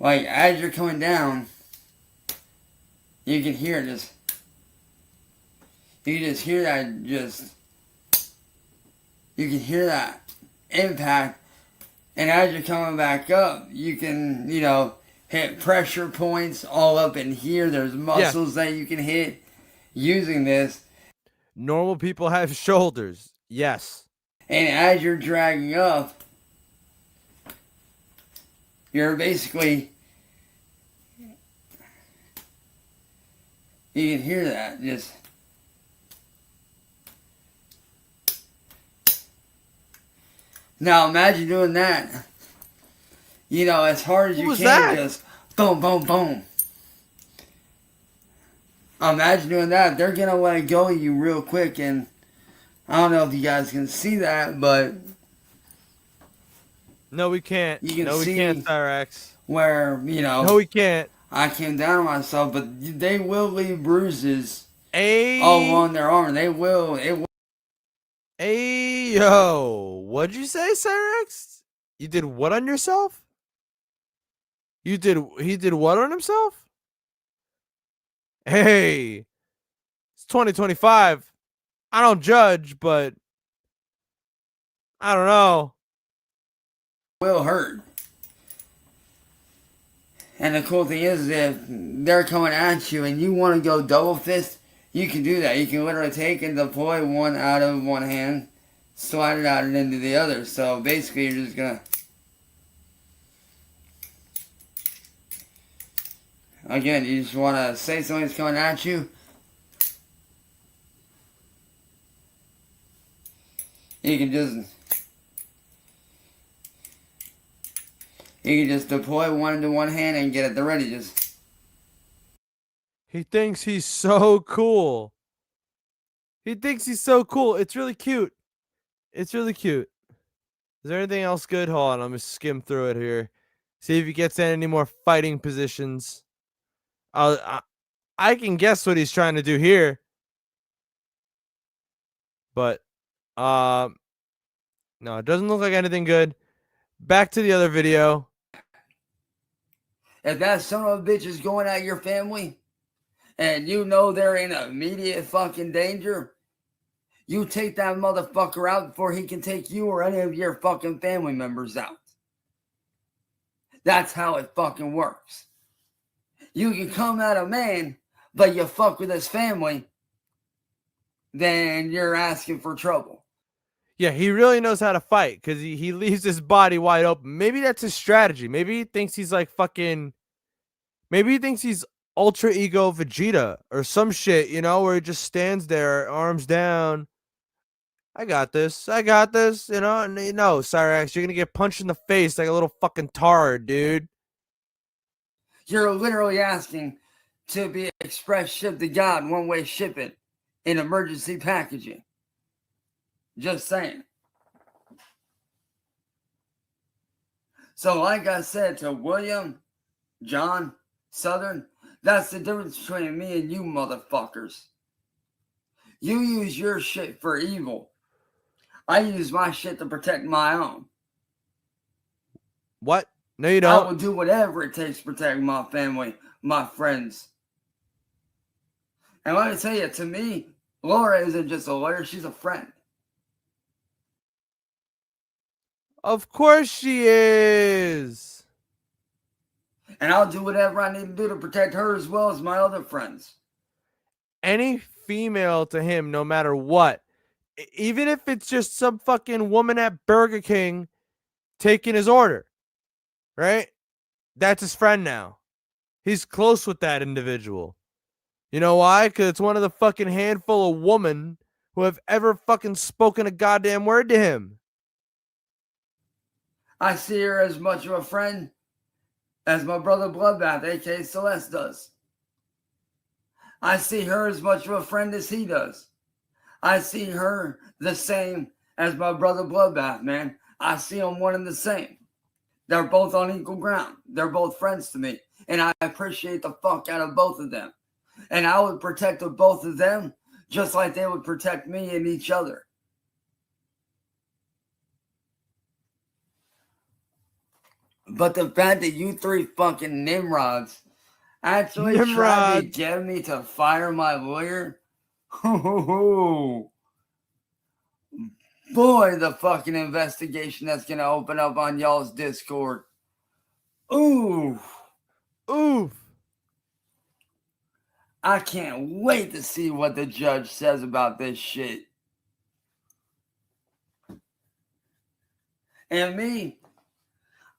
Like, as you're coming down, you can hear this. You can just hear that, you can hear that impact. And as you're coming back up, you can, hit pressure points all up in here. There's muscles that you can hit using this. Normal people have shoulders. Yes. And as you're dragging up, you're basically, you can hear that just. Now imagine doing that, as hard as you can, just boom, boom, boom. Imagine doing that. They're going to let go of you real quick, and I don't know if you guys can see that, but no, we can't. You can we see can't, Cryraxx. Where, no, we can't. I came down on myself, but they will leave bruises all along their arm. They will. Hey, yo, what'd you say, Cryraxx? You did what on yourself? He did what on himself? Hey, it's 2025. I don't judge, but I don't know. Will hurt. And the cool thing is, if they're coming at you and you want to go double fist, you can do that. You can literally take and deploy one out of one hand, slide it out and into the other. So basically, you're just gonna. Again, you just want to say something's coming at you. You can just deploy one into one hand and get at the ready. He thinks he's so cool. He thinks he's so cool. It's really cute. It's really cute. Is there anything else good? Hold on, I'm gonna skim through it here. See if he gets in any more fighting positions. I can guess what he's trying to do here. But no, it doesn't look like anything good. Back to the other video. If that son of a bitch is going at your family, and you know they're in immediate fucking danger, you take that motherfucker out before he can take you or any of your fucking family members out. That's how it fucking works. You can come at a man, but you fuck with his family, then you're asking for trouble. Yeah, he really knows how to fight because he leaves his body wide open. Maybe that's his strategy. Maybe he thinks he's like fucking. Maybe he thinks he's Ultra Ego Vegeta or some shit, where he just stands there, arms down. I got this. And no, Cryraxx, you're gonna get punched in the face like a little fucking tard, dude. You're literally asking to be express shipped to God, one-way shipping in emergency packaging. Just saying. So like I said to William, John, Southern, that's the difference between me and you motherfuckers. You use your shit for evil. I use my shit to protect my own. What? No, you don't. I will do whatever it takes to protect my family, my friends. And let me tell you, to me, Laura isn't just a lawyer, she's a friend. Of course she is. And I'll do whatever I need to do to protect her as well as my other friends. Any female to him, no matter what, Even if it's just some fucking woman at Burger King taking his order, right? That's his friend now. He's close with that individual. You know why? Because it's one of the fucking handful of women who have ever fucking spoken a goddamn word to him. I see her as much of a friend as my brother Bloodbath, aka Celeste, does. I see her as much of a friend as he does. I see her the same as my brother Bloodbath, man. I see them one and the same. They're both on equal ground. They're both friends to me. And I appreciate the fuck out of both of them. And I would protect both of them just like they would protect me and each other. But the fact that you three fucking Nimrods actually tried to get me to fire my lawyer, boy, the fucking investigation that's going to open up on y'all's Discord. Ooh. Oof. I can't wait to see what the judge says about this shit. And me,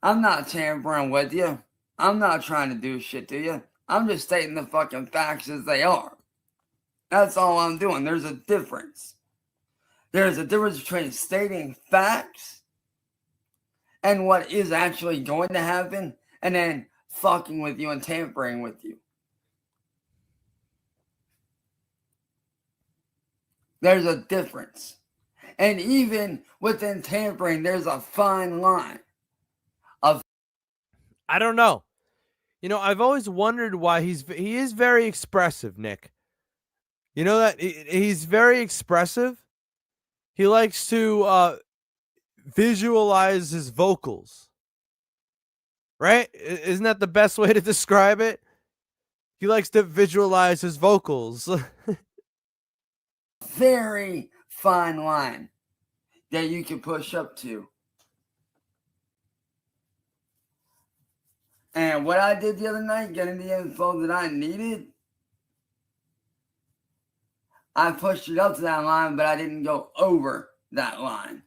I'm not tampering with you. I'm not trying to do shit to you. I'm just stating the fucking facts as they are. That's all I'm doing. There's a difference. There's a difference between stating facts and what is actually going to happen, and then fucking with you and tampering with you. There's a difference. And even within tampering, there's a fine line. I don't know. You know, I've always wondered why he is very expressive, Nick. You know that he's very expressive. He likes to visualize his vocals. Right? Isn't that the best way to describe it? He likes to visualize his vocals. Very fine line that you can push up to. And what I did the other night, getting the info that I needed, I pushed it up to that line, but I didn't go over that line.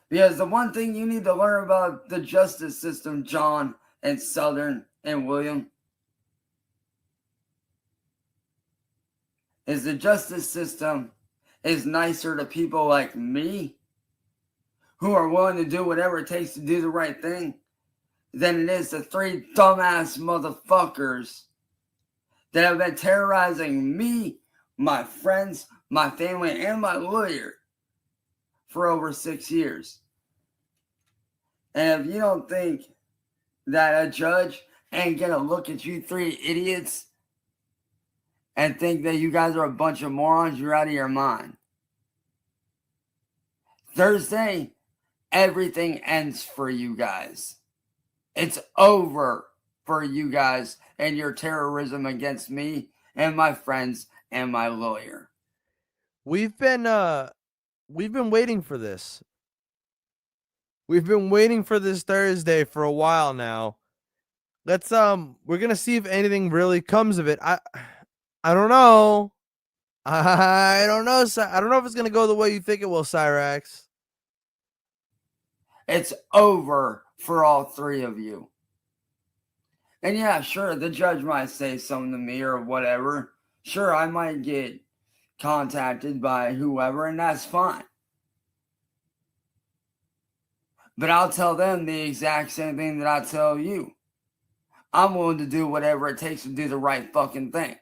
Because the one thing you need to learn about the justice system, John and Southern and William, is the justice system is nicer to people like me who are willing to do whatever it takes to do the right thing than it is to three dumbass motherfuckers that have been terrorizing me, my friends, my family, and my lawyer for over 6 years. And if you don't think that a judge ain't gonna look at you three idiots and think that you guys are a bunch of morons, you're out of your mind. Thursday, everything ends for you guys. It's over for you guys and your terrorism against me and my friends and my lawyer. We've been waiting for this. We've been waiting for this Thursday for a while now. Let's we're gonna see if anything really comes of it. I don't know. I don't know. I don't know if it's gonna go the way you think it will, Cryraxx. It's over for all three of you. And yeah, sure, the judge might say something to me or whatever. Sure, I might get contacted by whoever, and that's fine. But I'll tell them the exact same thing that I tell you. I'm willing to do whatever it takes to do the right fucking thing.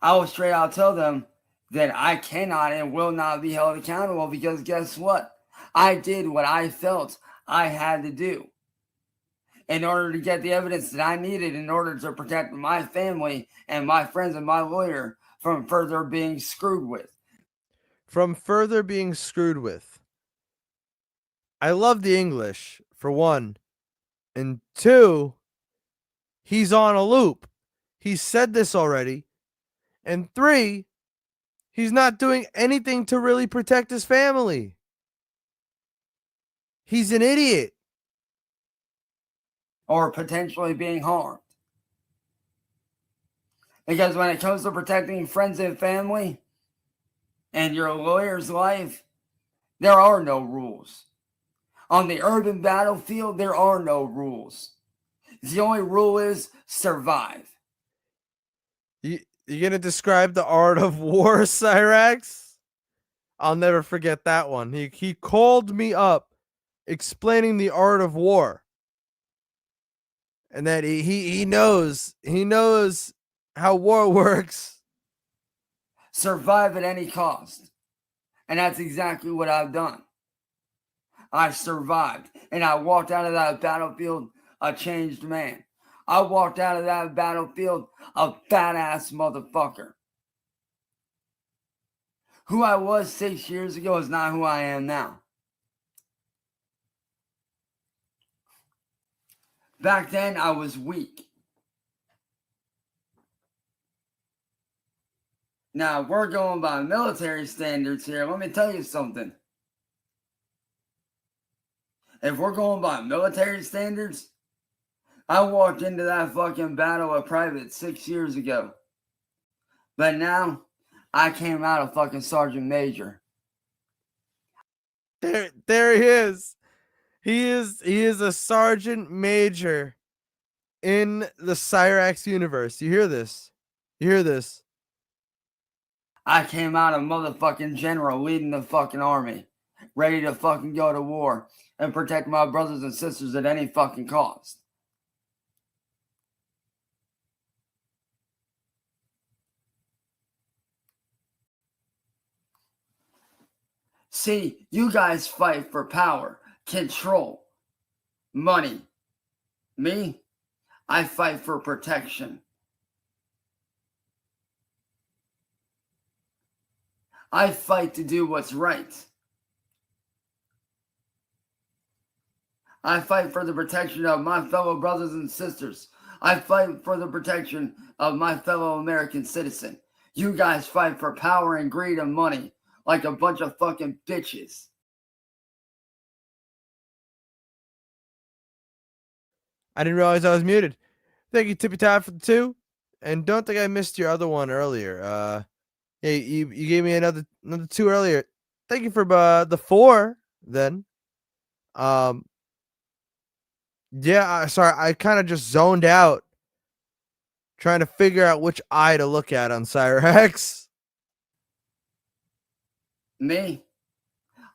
I will straight out tell them that I cannot and will not be held accountable because guess what? I did what I felt I had to do in order to get the evidence that I needed in order to protect my family and my friends and my lawyer from further being screwed with. From further being screwed with. I love the English, for one. And two, he's on a loop. He said this already. And three, he's not doing anything to really protect his family. He's an idiot. or potentially being harmed. Because when it comes to protecting friends and family and your lawyer's life, there are no rules. On the urban battlefield, there are no rules. The only rule is survive. You gonna describe the art of war, Cryraxx? I'll never forget that one. He called me up explaining the art of war. And that he knows how war works. Survive at any cost. And that's exactly what I've done. I survived, and I walked out of that battlefield a changed man. I walked out of that battlefield a badass motherfucker. Who I was 6 years ago is not who I am now. Back then, I was weak. Now, if we're going by military standards here, let me tell you something. If we're going by military standards, I walked into that fucking battle a private 6 years ago. But now, I came out a fucking sergeant major. There he is. He is a sergeant major in the Cryraxx universe. You hear this? You hear this? I came out a motherfucking general leading the fucking army, ready to fucking go to war and protect my brothers and sisters at any fucking cost. See, you guys fight for power, control, money. Me, I fight for protection. I fight to do what's right. I fight for the protection of my fellow brothers and sisters. I fight for the protection of my fellow American citizen. You guys fight for power and greed and money like a bunch of fucking bitches. I didn't realize I was muted. Thank you, Tippy Top, for the 2. And don't think I missed your other one earlier. Yeah, you gave me another 2 earlier. Thank you for the 4 then. Yeah, sorry, I kind of just zoned out trying to figure out which eye to look at on Cryraxx. Me,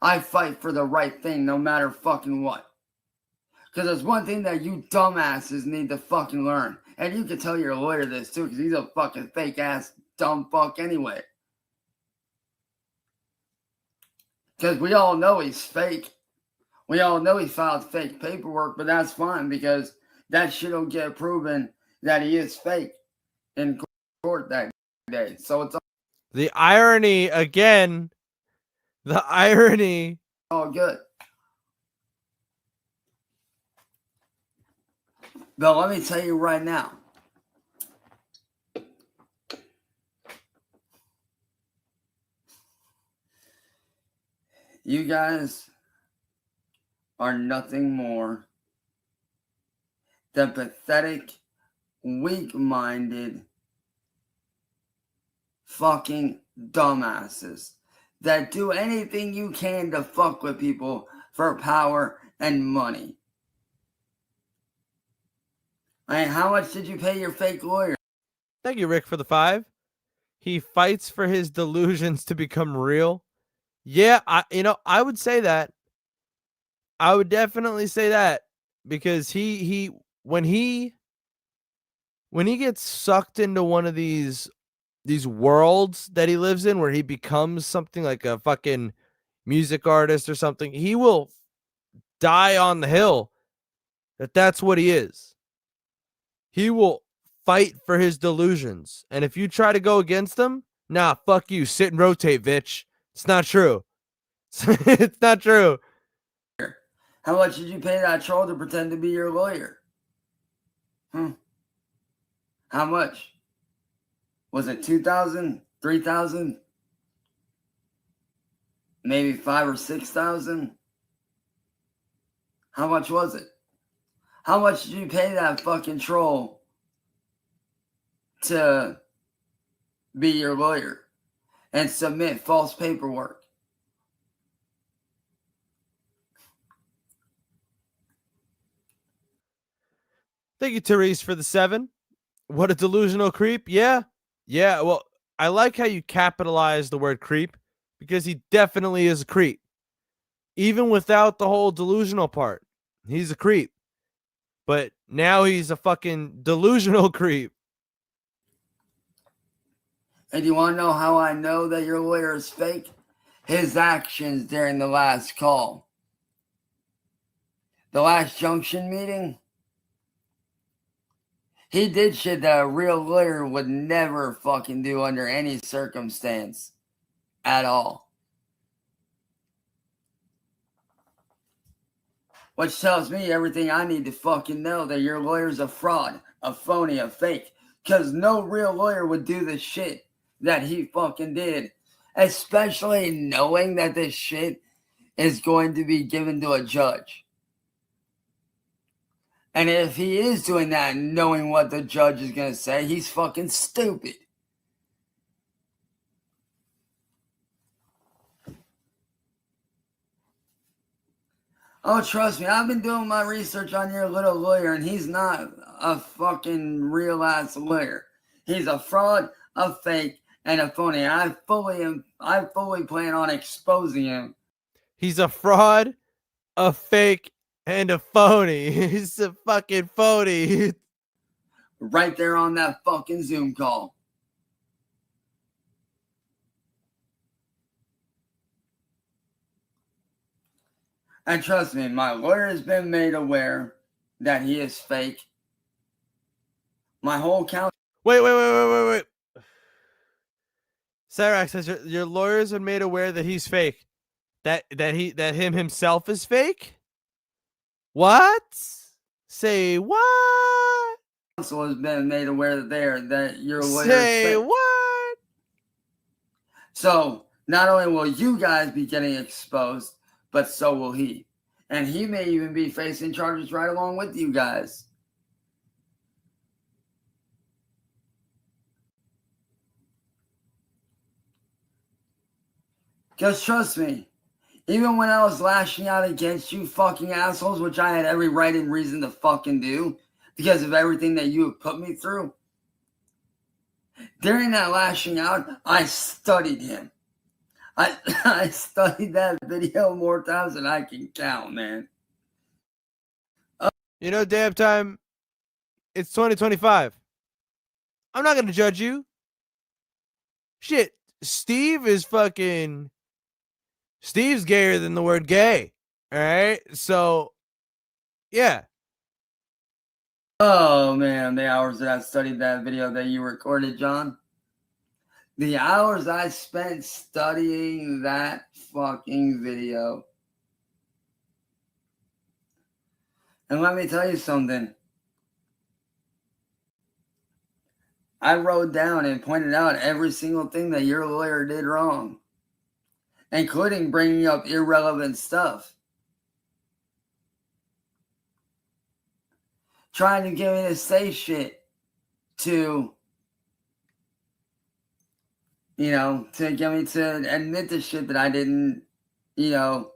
I fight for the right thing no matter fucking what. Because there's one thing that you dumbasses need to fucking learn. And you can tell your lawyer this too, because he's a fucking fake ass dumb fuck anyway. Because we all know he's fake. We all know he filed fake paperwork, but that's fine because that shit will get proven that he is fake in court that day. So it's The irony again. The irony. all good. But let me tell you right now. You guys are nothing more than pathetic, weak-minded, fucking dumbasses that do anything you can to fuck with people for power and money. I mean, how much did you pay your fake lawyer? Thank you, Rick, for the 5. He fights for his delusions to become real. Yeah, I would say that. I would definitely say that because he when he gets sucked into one of these worlds that he lives in where he becomes something like a fucking music artist or something, he will die on the hill that's what he is. He will fight for his delusions. And if you try to go against him, nah, fuck you. Sit and rotate, bitch. It's not true. It's not true. How much did you pay that troll to pretend to be your lawyer? How much? Was it $2,000, $3,000? Maybe $5,000 or $6,000? How much was it? How much did you pay that fucking troll to be your lawyer and submit false paperwork? Thank you, Therese, for the 7. What a delusional creep. Yeah. Yeah. Well, I like how you capitalize the word creep because he definitely is a creep. Even without the whole delusional part, he's a creep. But now he's a fucking delusional creep. And you want to know how I know that your lawyer is fake? His actions during the last call. The last junction meeting. He did shit that a real lawyer would never fucking do under any circumstance. At all. Which tells me everything I need to fucking know, that your lawyer's a fraud, a phony, a fake. Because no real lawyer would do the shit that he fucking did. Especially knowing that this shit is going to be given to a judge. And if he is doing that, knowing what the judge is going to say, he's fucking stupid. Oh, trust me, I've been doing my research on your little lawyer, and he's not a fucking real-ass lawyer. He's a fraud, a fake, and a phony. I fully plan on exposing him. He's a fraud, a fake, and a phony. He's a fucking phony. Right there on that fucking Zoom call. And trust me, my lawyer has been made aware that he is fake. My whole counsel. Wait. Cryraxx says your lawyers are made aware that he's fake. That him himself is fake? What? Say what? Counsel has been made aware that your lawyer Say is fake. what? So not only will you guys be getting exposed, but so will he. And he may even be facing charges right along with you guys. Just trust me. Even when I was lashing out against you fucking assholes, which I had every right and reason to fucking do, because of everything that you have put me through, during that lashing out, I studied him. I studied that video more times than I can count, man. You know, damn time. It's 2025. I'm not gonna judge you. Shit, Steve's gayer than the word gay. All right, so yeah. Oh man, the hours that I studied that video that you recorded, John. The hours I spent studying that fucking video. And let me tell you something. I wrote down and pointed out every single thing that your lawyer did wrong, including bringing up irrelevant stuff. Trying to get me to say shit to get me to admit the shit that I didn't, do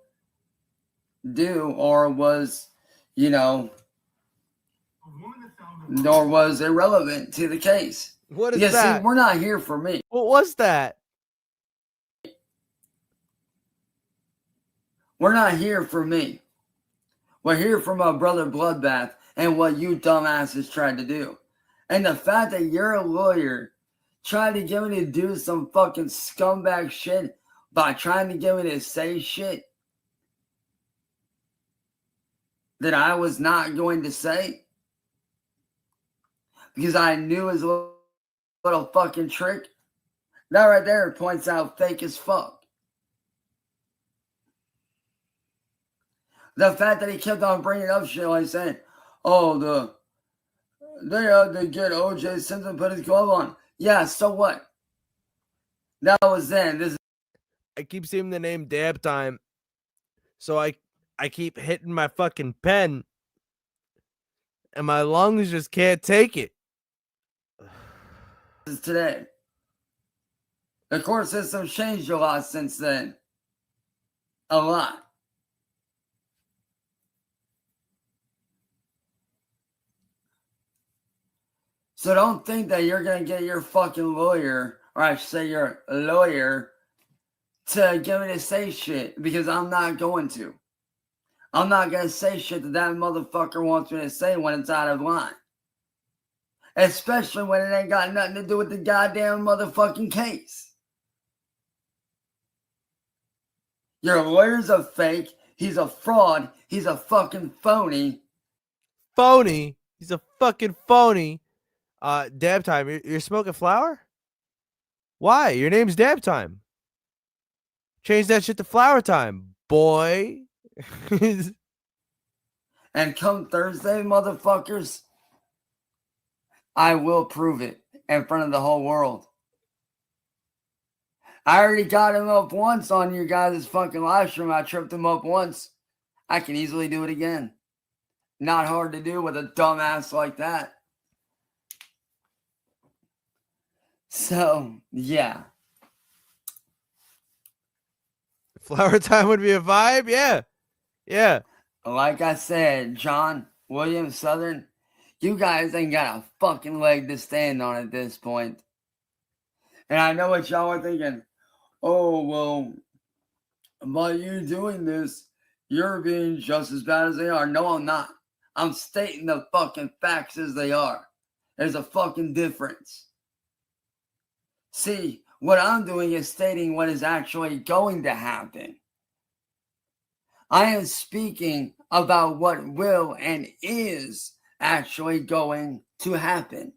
or was, nor was irrelevant to the case. What is because, that? See, we're not here for me. What was that? We're not here for me. We're here for my brother Bloodbath and what you dumbasses tried to do. And the fact that your lawyer tried to get me to do some fucking scumbag shit by trying to get me to say shit that I was not going to say because I knew his little fucking trick. That right there points out fake as fuck. The fact that he kept on bringing up shit like saying, oh, they had to get O.J. Simpson put his glove on. Yeah, so what? That was then. I keep seeing the name Dab Time, so I keep hitting my fucking pen and my lungs just can't take it. Today. The court system changed a lot since then. A lot. So don't think that you're going to get your fucking lawyer, or I should say your lawyer, to get me to say shit, because I'm not going to. I'm not going to say shit that motherfucker wants me to say when it's out of line. Especially when it ain't got nothing to do with the goddamn motherfucking case. Your lawyer's a fake. He's a fraud. He's a fucking phony. Phony? He's a fucking phony. Dab Time, you're smoking flower? Why? Your name's Dab Time. Change that shit to Flower Time, boy. And come Thursday, motherfuckers, I will prove it in front of the whole world. I already got him up once on your guys' fucking live stream. I tripped him up once. I can easily do it again. Not hard to do with a dumbass like that. So, yeah. Flower Time would be a vibe? Yeah. Yeah. Like I said, John, William, Southern, you guys ain't got a fucking leg to stand on at this point. And I know what y'all are thinking. Oh, well, by you doing this, you're being just as bad as they are. No, I'm not. I'm stating the fucking facts as they are. There's a fucking difference. See, what I'm doing is stating what is actually going to happen. I am speaking about what will and is actually going to happen.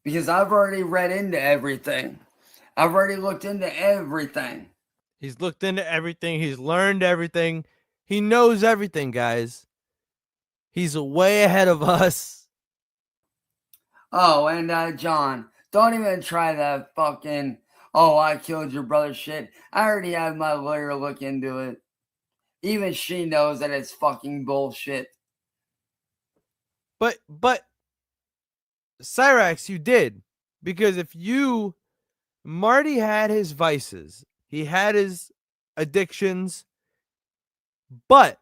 Because I've already read into everything. I've already looked into everything. He's looked into everything. He's learned everything. He knows everything, guys. He's way ahead of us. Oh, and John, don't even try that fucking, oh, I killed your brother shit. I already had my lawyer look into it. Even she knows that it's fucking bullshit. But Cryraxx, you did. Because if Marty had his vices. He had his addictions. But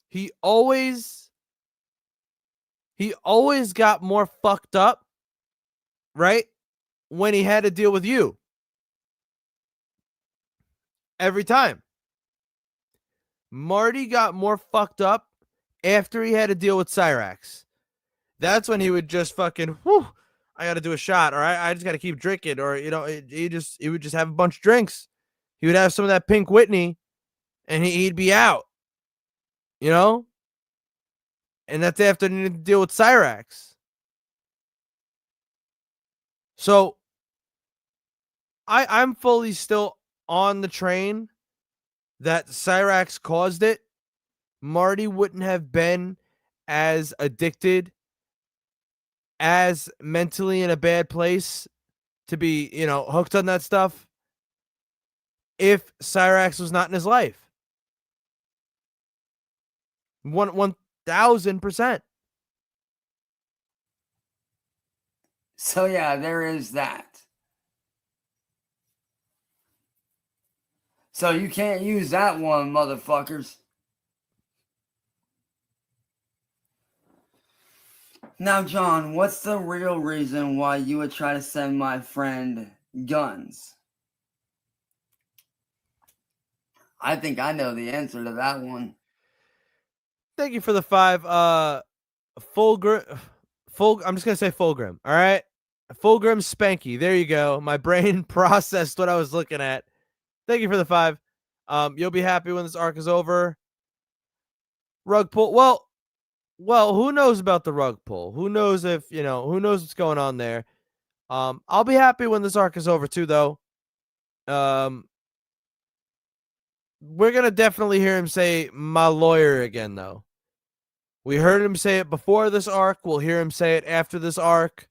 he always got more fucked up, right? When he had to deal with you. Every time. Marty got more fucked up after he had to deal with Cryraxx. That's when he would just fucking, whew, I got to do a shot, or I just got to keep drinking, or, you know, he would just have a bunch of drinks. He would have some of that Pink Whitney, and he'd be out, you know? And that's after he needed to deal with Cryraxx. So I'm fully still on the train that Cryraxx caused it. Marty wouldn't have been as addicted, as mentally in a bad place to be, you know, hooked on that stuff if Cryraxx was not in his life. 1,000%. So yeah, there is that. So you can't use that one, motherfuckers. Now, John, what's the real reason why you would try to send my friend guns? I think I know the answer to that one. Thank you for the 5. I'm just gonna say Fulgrim. All right, Fulgrim Spanky. There you go. My brain processed what I was looking at. Thank you for the 5. You'll be happy when this arc is over. Rug pull. Well, who knows about the rug pull? Who knows if, you know, who knows what's going on there? I'll be happy when this arc is over too, though. We're gonna definitely hear him say my lawyer again, though. We heard him say it before this arc. We'll hear him say it after this arc.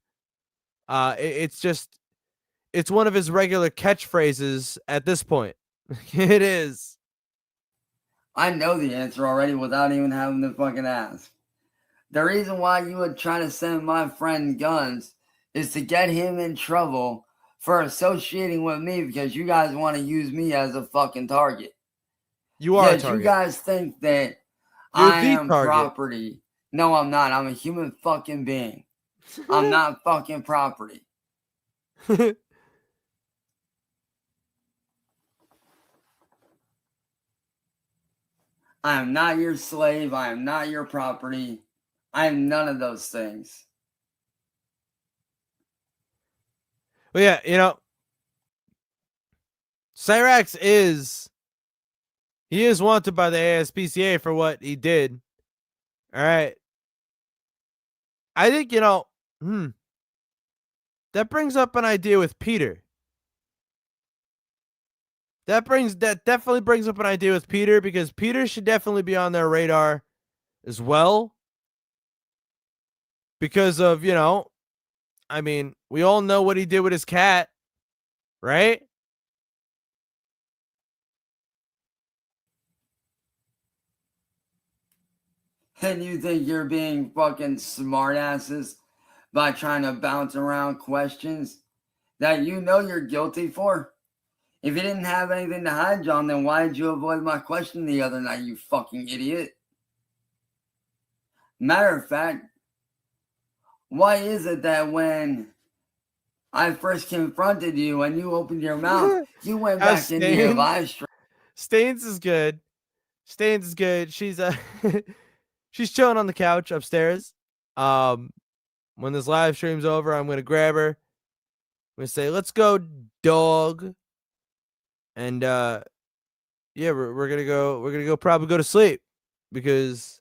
It's one of his regular catchphrases at this point. It is. I know the answer already without even having to fucking ask. The reason why you would try to send my friend guns is to get him in trouble for associating with me because you guys want to use me as a fucking target. You are a Because you target. guys think that You're I the am target. property. No, I'm not. I'm a human fucking being. I'm not fucking property. I am not your slave. I am not your property. I am none of those things. Well, yeah, you know, Cryraxx is wanted by the ASPCA for what he did. All right. I think, you know, that brings up an idea with Peter. That definitely brings up an idea with Peter, because Peter should definitely be on their radar as well. Because of, you know, I mean, we all know what he did with his cat, right? And you think you're being fucking smartasses by trying to bounce around questions that you know you're guilty for? If you didn't have anything to hide, John, then why did you avoid my question the other night, you fucking idiot? Matter of fact, why is it that when I first confronted you and you opened your mouth, you went back into your live stream? Stains is good. Stains is good. She's she's chilling on the couch upstairs. When this live stream's over, I'm gonna grab her. I'm gonna say, "Let's go, dog." And yeah, we're gonna go probably go to sleep, because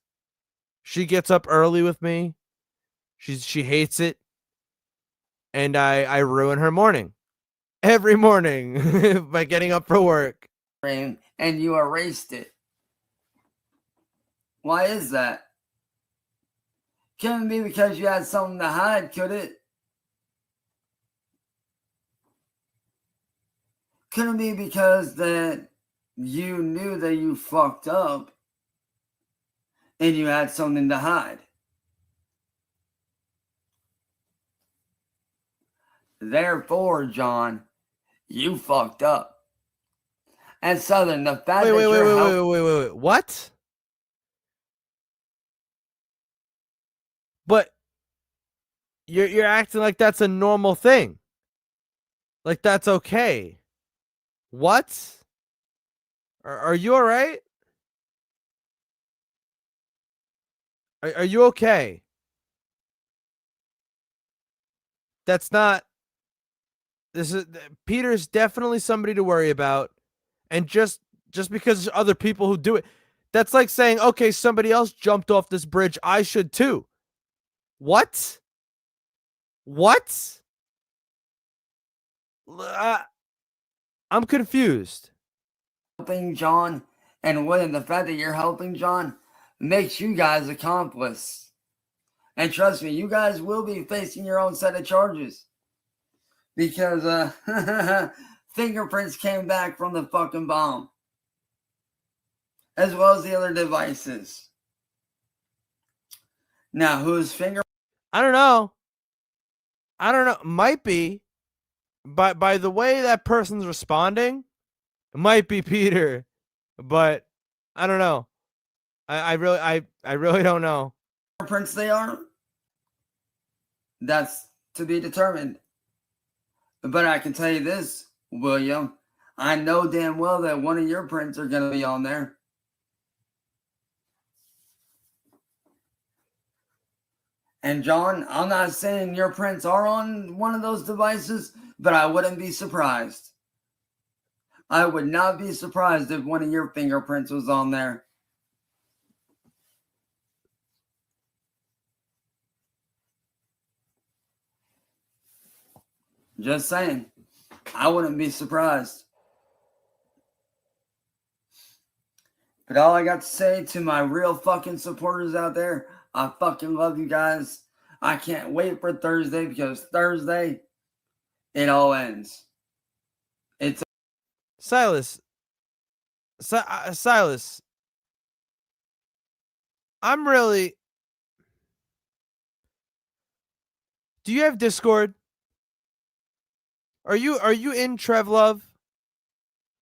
she gets up early with me. She hates it, and I ruin her morning every morning by getting up for work. And you erased it. Why is that? Couldn't be because you had something to hide, could it? Couldn't be because that you knew that you fucked up and you had something to hide. Therefore, John, you fucked up. And Southern, the fact that Wait. What? But you're acting like that's a normal thing. Like that's okay. What? Are you all right? Are you okay? That's not. This is Peter's definitely somebody to worry about, and just because there's other people who do it, that's like saying, okay, somebody else jumped off this bridge, I should too. What? What? I'm confused. helping John and William, the fact that you're helping John makes you guys accomplice. And trust me, you guys will be facing your own set of charges. Because fingerprints came back from the fucking bomb. As well as the other devices. Now, whose finger? I don't know. Might be. But by the way that person's responding, it might be Peter. But I don't know. I really don't know. Fingerprints they are? That's to be determined. But I can tell you this, William. I know damn well that one of your prints are going to be on there. And John, I'm not saying your prints are on one of those devices, but I wouldn't be surprised. I would not be surprised if one of your fingerprints was on there. Just saying. I wouldn't be surprised. But all I got to say to my real fucking supporters out there, I fucking love you guys. I can't wait for Thursday, because Thursday, it all ends. It's Silas. Silas. I'm really. Do you have Discord? Are you in Trev Love?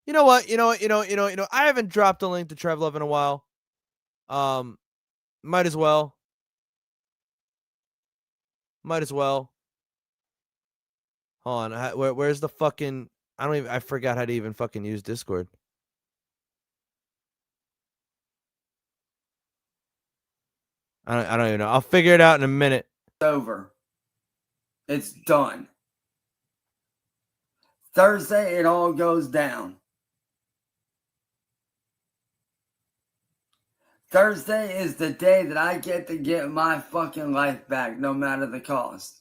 You know what? I haven't dropped a link to Trev Love in a while. Might as well. Might as well. Hold on. Where's the fucking? I forgot how to even fucking use Discord. I don't even know. I'll figure it out in a minute. Over. It's done. Thursday, it all goes down. Thursday is the day that I get to get my fucking life back, no matter the cost.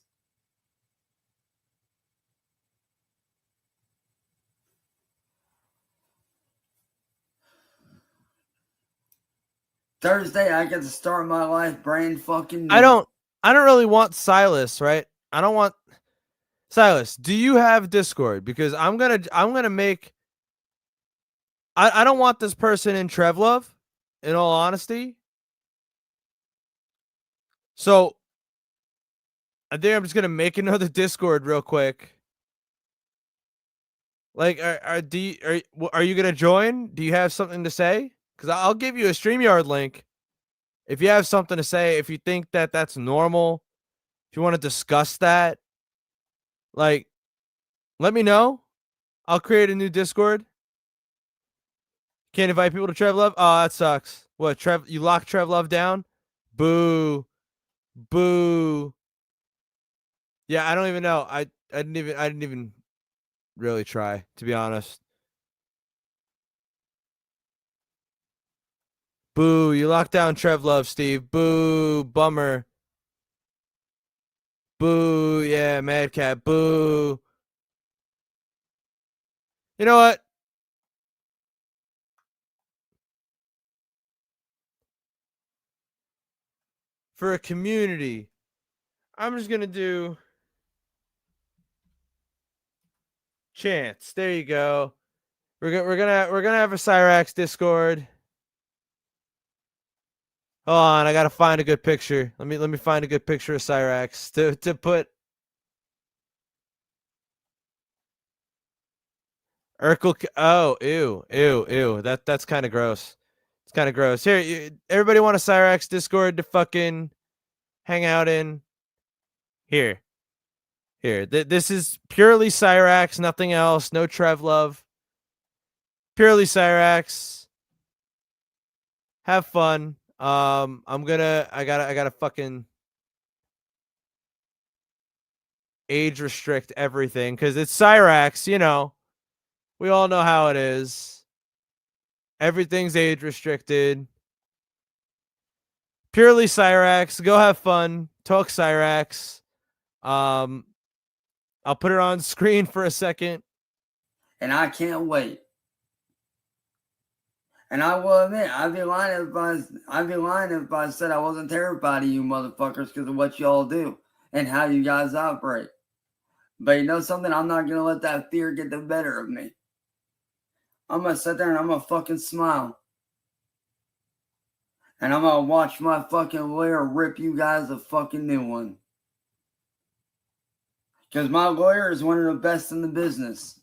Thursday, I get to start my life brand fucking new. I don't really want Silas, right? I don't want Silas. Do you have Discord? Because I'm gonna make. I don't want this person in Trev Love, in all honesty. So I think I'm just gonna make another Discord real quick. Like, are you gonna join? Do you have something to say? Because I'll give you a StreamYard link if you have something to say. If you think that that's normal, if you want to discuss that, like, let me know. I'll create a new Discord. Can't invite people to Trev Love. Oh, that sucks. What, Trev? You locked Trev Love down? Boo, boo. Yeah, I don't even know. I didn't even really try, to be honest. Boo, you locked down Trev Love, Steve. Boo, bummer. Boo, yeah, Madcap. Boo. You know what? For a community, I'm just gonna do chance. There you go. We're gonna have a Cryraxx Discord. Hold on, I gotta find a good picture. Let me find a good picture of Cryraxx to put. Urkel. Oh, ew. That's kind of gross. It's kind of gross. Here, everybody want a Cryraxx Discord to fucking hang out in? Here. This is purely Cryraxx, nothing else. No Trev Love. Purely Cryraxx. Have fun. I gotta fucking age restrict everything because it's Cryraxx, you know. We all know how it is. Everything's age restricted. Purely Cryraxx. Go have fun. Talk Cryraxx. I'll put it on screen for a second. And I can't wait. And I will admit, I'd be lying if I said I wasn't terrified of you motherfuckers because of what y'all do and how you guys operate. But you know something? I'm not gonna let that fear get the better of me. I'm gonna sit there and I'm gonna fucking smile. And I'm gonna watch my fucking lawyer rip you guys a fucking new one. Because my lawyer is one of the best in the business.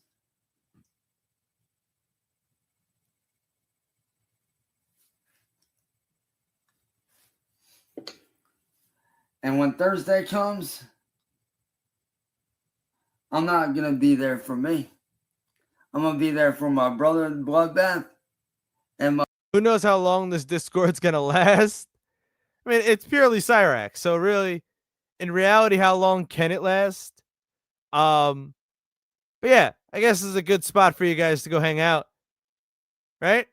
And when Thursday comes, I'm not going to be there for me. I'm going to be there for my brother in Bloodbath. And my. Who knows how long this Discord's going to last? I mean, it's purely Cryraxx. So really, in reality, how long can it last? But yeah, I guess this is a good spot for you guys to go hang out. Right?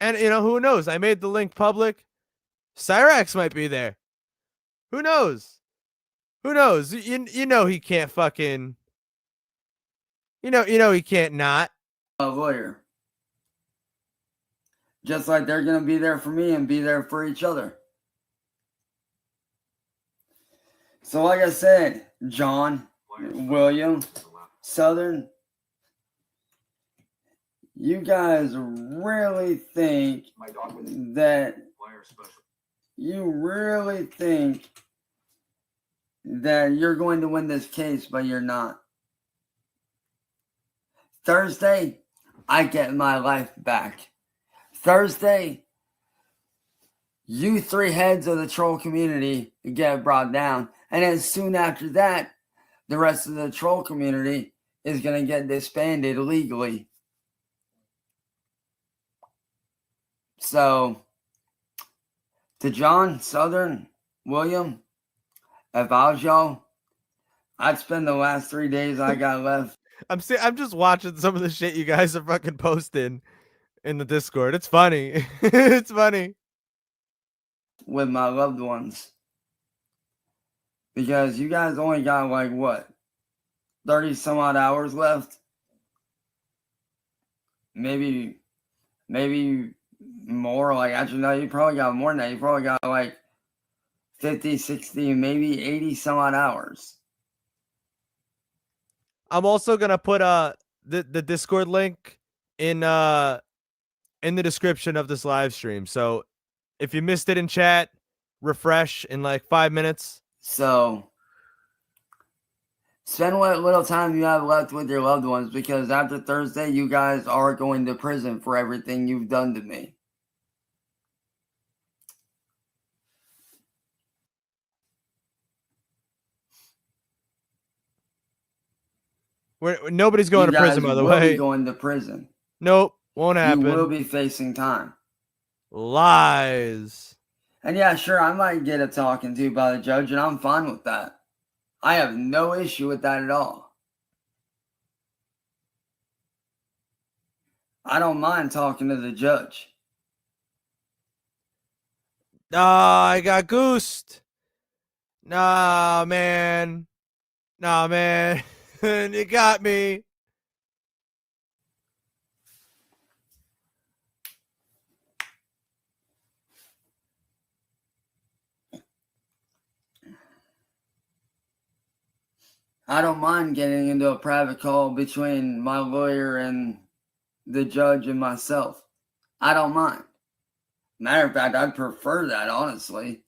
And, you know, who knows? I made the link public. Cryraxx might be there. Who knows? Who knows? You know he can't fucking. You know he can't not. A lawyer. Just like they're going to be there for me and be there for each other. So like I said, John, William, Southern, you guys really think that you really think that you're going to win this case, but you're not. Thursday, I get my life back. Thursday, you three heads of the troll community get brought down. And then soon after that, the rest of the troll community is going to get disbanded legally. So, to John, Southern, William, if I was y'all, I'd spend the last 3 days I got left I'm just watching some of the shit you guys are fucking posting in the Discord. It's funny. It's funny. with my loved ones. Because you guys only got like what? 30 some odd hours left? Maybe more. Like, actually, no, you probably got more than that. You probably got like 50, 60, maybe 80 some odd hours. I'm also gonna put the Discord link in the description of this live stream. So if you missed it in chat, refresh in like 5 minutes. So spend what little time you have left with your loved ones, because after Thursday, you guys are going to prison for everything you've done to me. Nobody's going to prison, by the You guys will way. be going to prison. Nope, won't happen. You will be facing time. Lies. And yeah, sure, I might get a talking to by the judge, and I'm fine with that. I have no issue with that at all. I don't mind talking to the judge. I got goosed. Nah, man. You got me. I don't mind getting into a private call between my lawyer and the judge and myself. I don't mind. Matter of fact, I'd prefer that, honestly.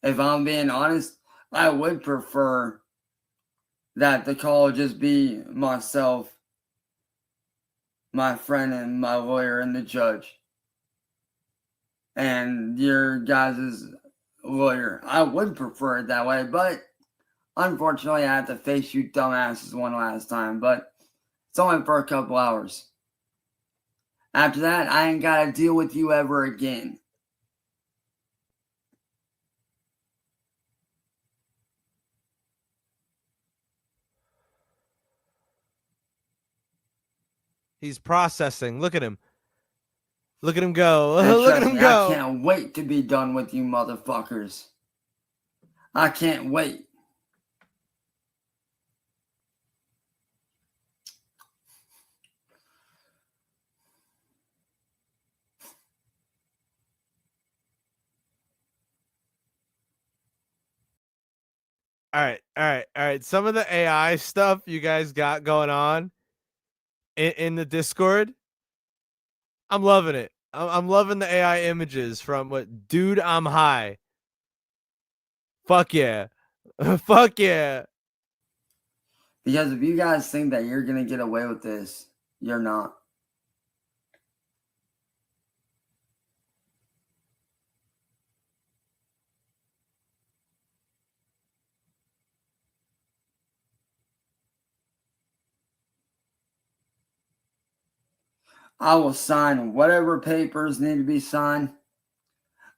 If I'm being honest, I would prefer that the call just be myself, my friend, and my lawyer, and the judge. And your guys' lawyer. I would prefer it that way, but unfortunately, I have to face you dumbasses one last time, but it's only for a couple hours. After that, I ain't got to deal with you ever again. He's processing. Look at him. Look at him go. And Look at trust him me, go. I can't wait to be done with you motherfuckers. I can't wait. All right. Some of the AI stuff you guys got going on in the Discord, I'm loving it. I'm loving the AI images from what, dude, I'm high. Fuck yeah. Fuck yeah. Because if you guys think that you're going to get away with this, you're not. I will sign whatever papers need to be signed.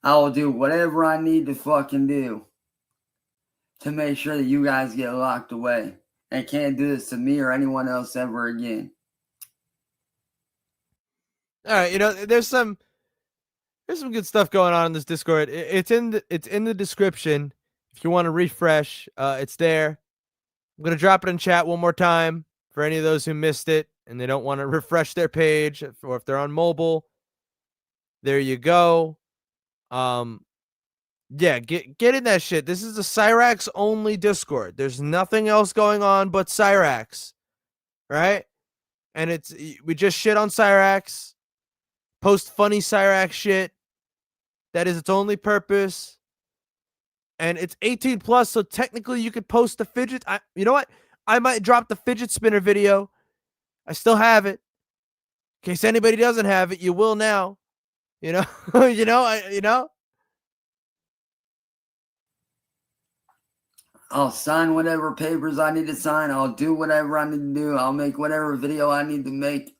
I will do whatever I need to fucking do to make sure that you guys get locked away and can't do this to me or anyone else ever again. All right, there's some good stuff going on in this Discord. It's in the description. If you want to refresh, it's there. I'm gonna drop it in chat one more time for any of those who missed it and they don't want to refresh their page, or if they're on mobile. There you go. Yeah, get in that shit. This is a Cryraxx only Discord. There's nothing else going on but Cryraxx, right? And we just shit on Cryraxx, post funny Cryraxx shit. That is its only purpose. And it's 18 plus, so technically you could post the fidget. You know what? I might drop the fidget spinner video. I still have it. In case anybody doesn't have it, you will now. You know, you know. I'll sign whatever papers I need to sign. I'll do whatever I need to do. I'll make whatever video I need to make.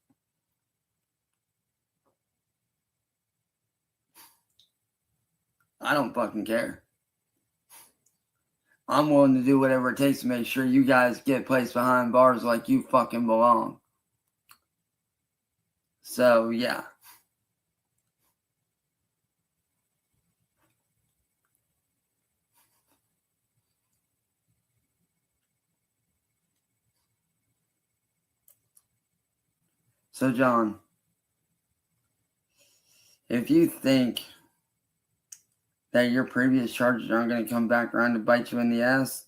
I don't fucking care. I'm willing to do whatever it takes to make sure you guys get placed behind bars like you fucking belong. So, yeah. So, John, if you think that your previous charges aren't going to come back around to bite you in the ass,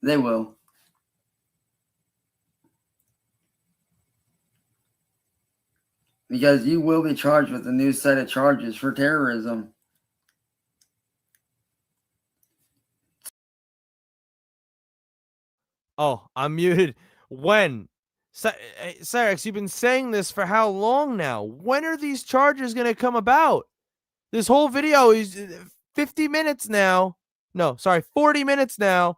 they will. Because you will be charged with a new set of charges for terrorism. Oh, I'm muted. When? Cryraxx, you've been saying this for how long now? When are these charges going to come about? This whole video is 50 minutes now. No, sorry, 40 minutes now.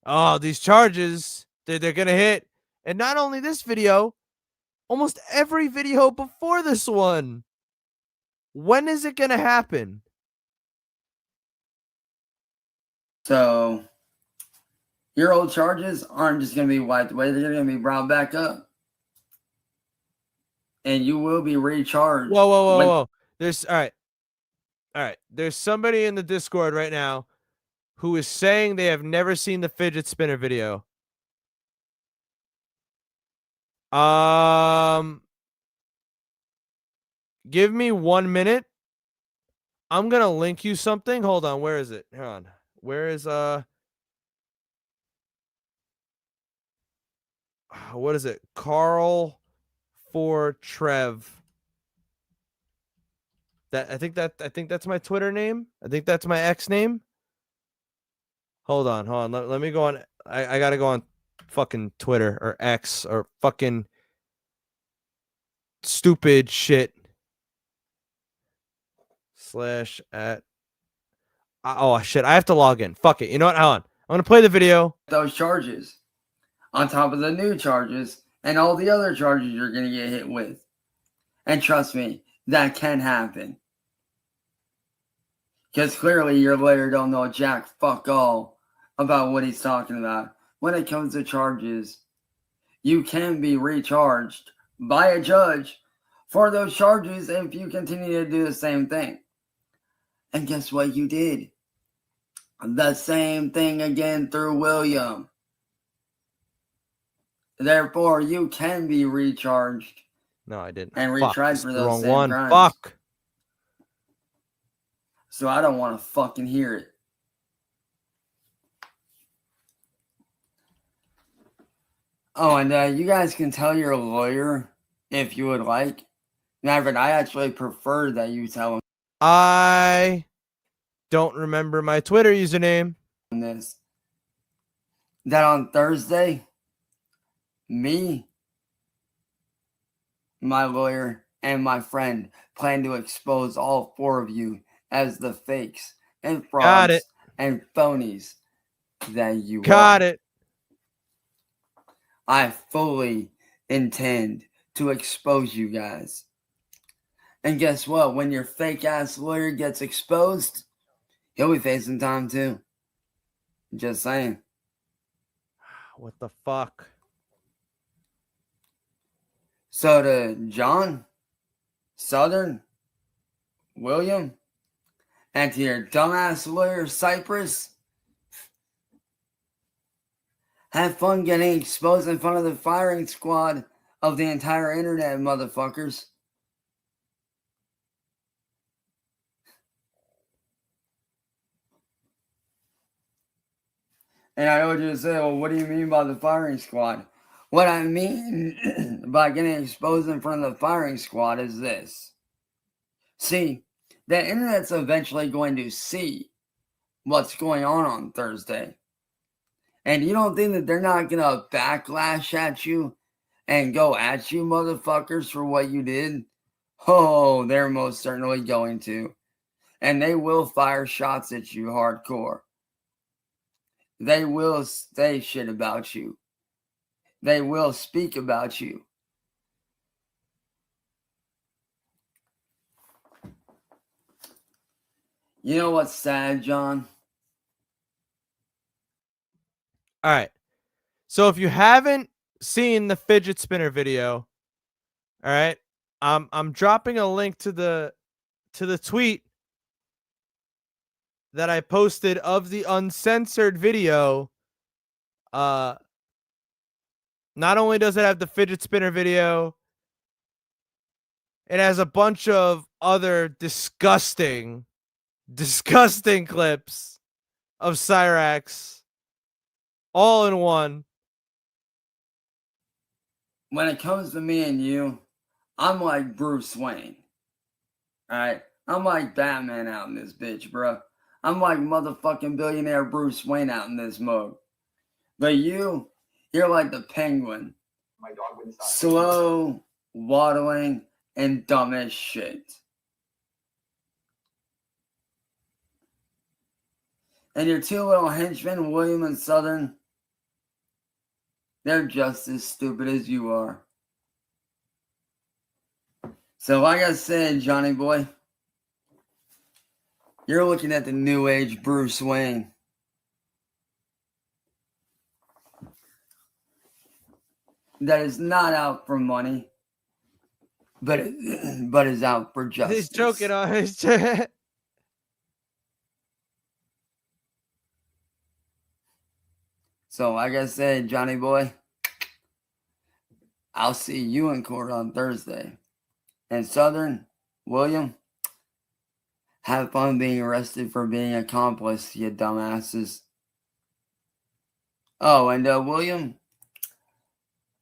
Oh, these charges, they're going to hit. And not only this video, almost every video before this one. When is it going to happen? So, your old charges aren't just going to be wiped away. They're going to be brought back up. And you will be recharged. Whoa. There's, all right. There's somebody in the Discord right now who is saying they have never seen the fidget spinner video. Give me 1 minute. I'm going to link you something. Hold on. Where is it? Hold on. Where is, what is it? Carl for Trev. I think that's my Twitter name. I think that's my X name. Hold on. Let me go on. I gotta go on fucking Twitter or X or fucking stupid shit. /@ oh shit, I have to log in. Fuck it. You know what? Hold on. I'm gonna play the video. Those charges on top of the new charges and all the other charges you're going to get hit with. And trust me, that can happen. Because clearly your lawyer don't know jack fuck all about what he's talking about. When it comes to charges, you can be recharged by a judge for those charges if you continue to do the same thing. And guess what you did? The same thing again through William. Therefore, you can be recharged. No, I didn't. And retried for those same one. crimes. Fuck. So I don't want to fucking hear it. Oh, and you guys can tell your lawyer if you would like. Maverick, I actually prefer that you tell him I don't remember my Twitter username. this. That on Thursday, me, my lawyer, and my friend plan to expose all 4 of you as the fakes and frauds and phonies that you are. Got it. I fully intend to expose you guys. And guess what? When your fake ass lawyer gets exposed, he'll be facing time too. Just saying. What the fuck? So to John, Southern, William, and to your dumbass lawyer, Cypress, have fun getting exposed in front of the firing squad of the entire internet, motherfuckers. And I know what you're saying, well, what do you mean by the firing squad? What I mean by getting exposed in front of the firing squad is this. See, the internet's eventually going to see what's going on Thursday. And you don't think that they're not going to backlash at you and go at you, motherfuckers, for what you did? Oh, they're most certainly going to. And they will fire shots at you hardcore. They will say shit about you. They will speak about you. You know what's sad, John? All right. So if you haven't seen the fidget spinner video, all right, I'm dropping a link to the tweet that I posted of the uncensored video. Not only does it have the fidget spinner video, it has a bunch of other disgusting clips of Cryraxx all in one. When it comes to me and you, I'm like Bruce Wayne. Alright? I'm like Batman out in this bitch, bro. I'm like motherfucking billionaire Bruce Wayne out in this mode. But you're like the Penguin. Slow, waddling, and dumb as shit. And your two little henchmen, William and Southern, they're just as stupid as you are. So like I said, Johnny boy, you're looking at the new age Bruce Wayne. That is not out for money, but is out for justice. He's joking on his So like I said, Johnny boy, I'll see you in court on Thursday. And Southern, William, have fun being arrested for being accomplice, you dumbasses. Oh, and William,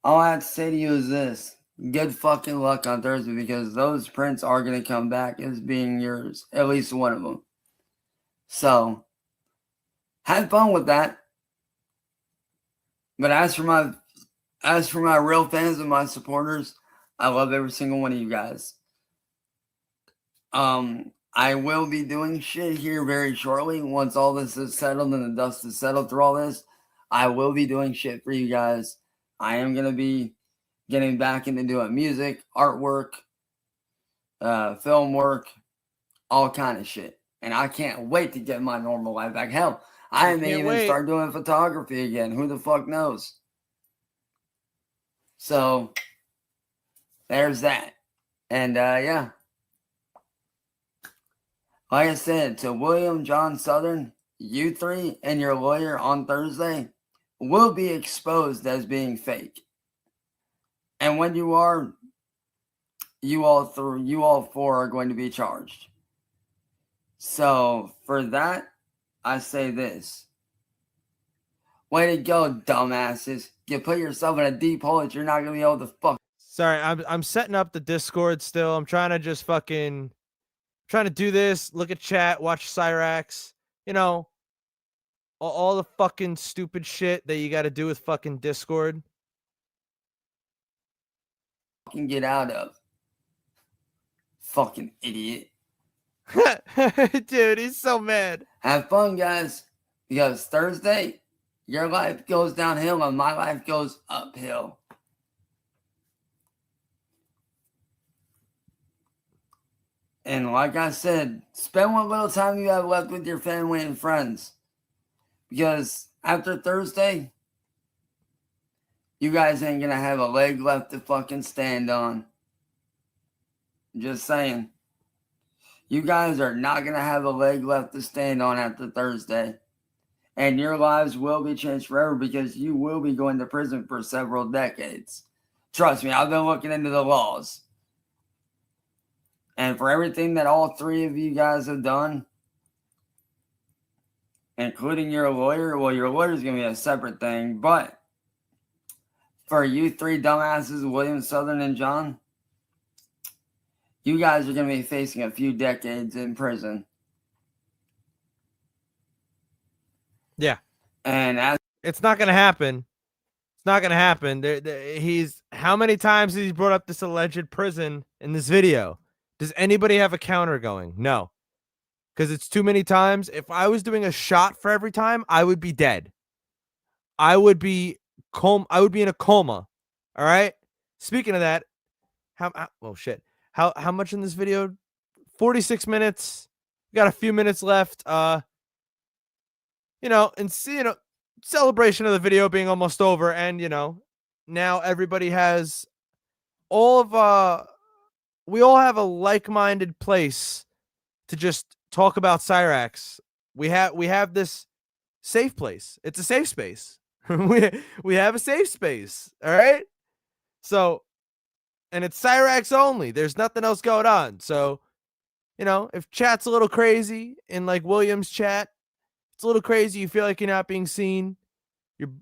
all I have to say to you is this. Good fucking luck on Thursday, because those prints are going to come back as being yours. At least one of them. So, have fun with that. But as for my real fans and my supporters, I love every single one of you guys. I will be doing shit here very shortly. Once all this is settled and the dust is settled through all this, I will be doing shit for you guys. I am going to be getting back into doing music, artwork, film work, all kind of shit. And I can't wait to get my normal life back. Hell, I may even start doing photography again. Who the fuck knows? So, there's that. And, yeah. Like I said, to William John Southern, you three and your lawyer on Thursday will be exposed as being fake. And when you are, you all four are going to be charged. So, for that, I say this. Way to go, dumbasses. You put yourself in a deep hole that you're not going to be able to fuck. Sorry, I'm setting up the Discord still. I'm trying to just trying to do this, look at chat, watch Cryraxx, you know, all the fucking stupid shit that you got to do with fucking Discord. Fucking get out of. Fucking idiot. Dude, he's so mad. Have fun, guys, because Thursday, your life goes downhill and my life goes uphill. And like I said, spend what little time you have left with your family and friends. Because after Thursday, you guys ain't gonna have a leg left to fucking stand on. Just saying. You guys are not gonna have a leg left to stand on after Thursday. And your lives will be changed forever, because you will be going to prison for several decades. Trust me, I've been looking into the laws. And for everything that all three of you guys have done, including your lawyer, well, your lawyer's going to be a separate thing, but for you three dumbasses, William, Southern, and John, you guys are going to be facing a few decades in prison. Yeah. And as It's not going to happen. It's not going to happen. He's how many times has he brought up this alleged prison in this video? Does anybody have a counter going? No. Because it's too many times. If I was doing a shot for every time, I would be dead. I would be in a coma. All right? Speaking of that, oh shit. How much in this video? 46 minutes. We got a few minutes left. And celebration of the video being almost over, and now everybody has we all have a like-minded place to just talk about Cryraxx. We have this safe place. It's a safe space. we have a safe space. All right. So, and it's Cryraxx only. There's nothing else going on. So, if chat's a little crazy in like William's chat, it's a little crazy. You feel like you're not being seen.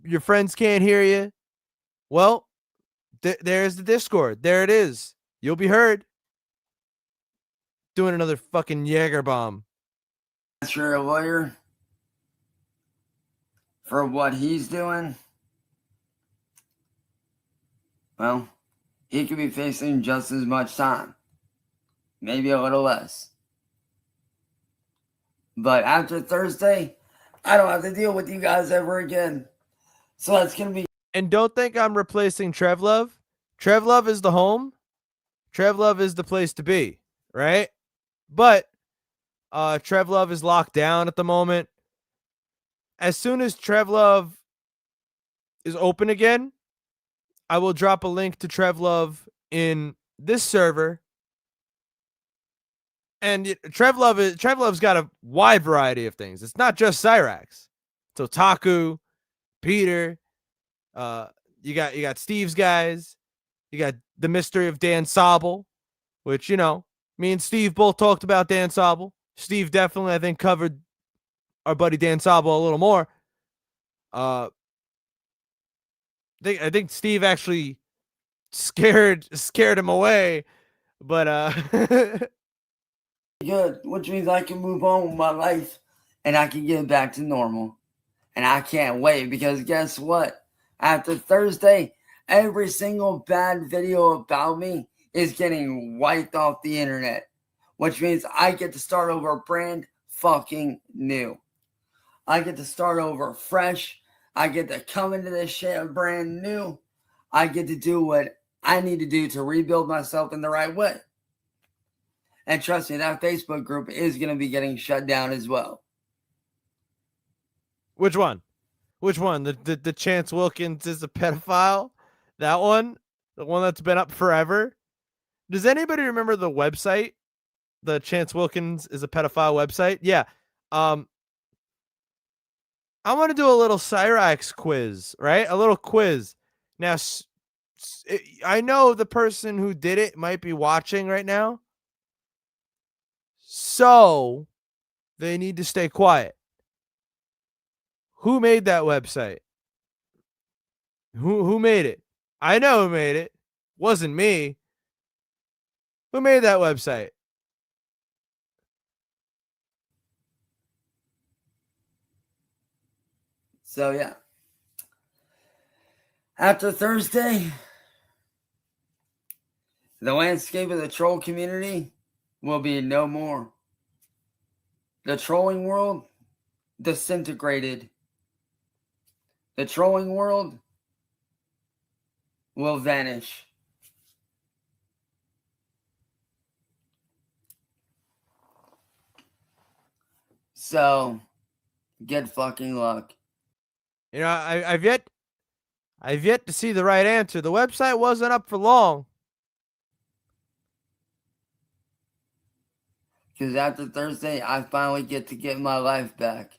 Your friends can't hear you. Well, there's the Discord. There it is. You'll be heard. Doing another fucking Jaeger bomb. As for a lawyer, for what he's doing, well, he could be facing just as much time. Maybe a little less. But after Thursday, I don't have to deal with you guys ever again. So that's going to be... And don't think I'm replacing Trevlove. Trevlove is the home. Trevlove is the place to be, right? But Trevlove is locked down at the moment. As soon as Trevlove is open again, I will drop a link to Trevlove in this server. And Trevlove's got a wide variety of things. It's not just Cryraxx. It's Otaku, Peter. You got Steve's guys. You got the mystery of Dan Sobel, which me and Steve both talked about Dan Sobel. Steve definitely, I think, covered our buddy Dan Sobel a little more. I think Steve actually scared him away, but good, which means I can move on with my life and I can get back to normal. And I can't wait, because guess what? After Thursday, every single bad video about me is getting wiped off the internet, which means I get to start over brand fucking new. I get to start over fresh. I get to come into this shit brand new. I get to do what I need to do to rebuild myself in the right way. And trust me, that Facebook group is going to be getting shut down as well. Which one? The Chance Wilkins is a pedophile? That one? The one that's been up forever? Does anybody remember the website? The Chance Wilkins is a pedophile website? Yeah. I want to do a little Cryraxx quiz, right? A little quiz. Now, I know the person who did it might be watching right now. So, they need to stay quiet. Who made that website? Who made it? I know who made it. Wasn't me. Who made that website? So, yeah. After Thursday, the landscape of the troll community will be no more. The trolling world disintegrated. The trolling world will vanish. So, get fucking luck. I've yet to see the right answer. The website wasn't up for long. Because after Thursday, I finally get to get my life back.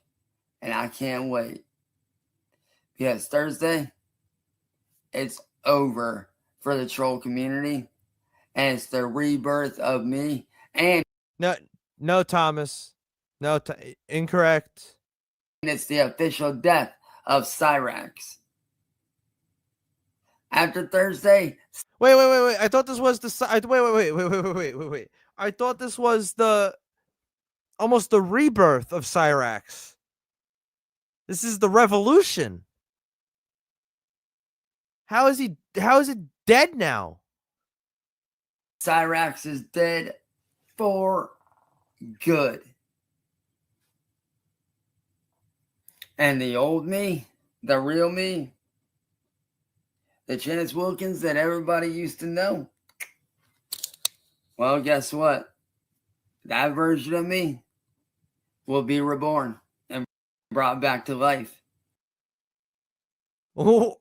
And I can't wait. Because Thursday, it's over for the troll community. And it's the rebirth of me. And no, Thomas. No, incorrect. it's the official death of Cryraxx. After Thursday, Wait. I thought this was the wait. I thought this was almost the rebirth of Cryraxx. This is the revolution. How is it dead now? Cryraxx is dead for good. And the old me, the real me, the Janice Wilkins that everybody used to know, well, guess what? That version of me will be reborn and brought back to life. Oh.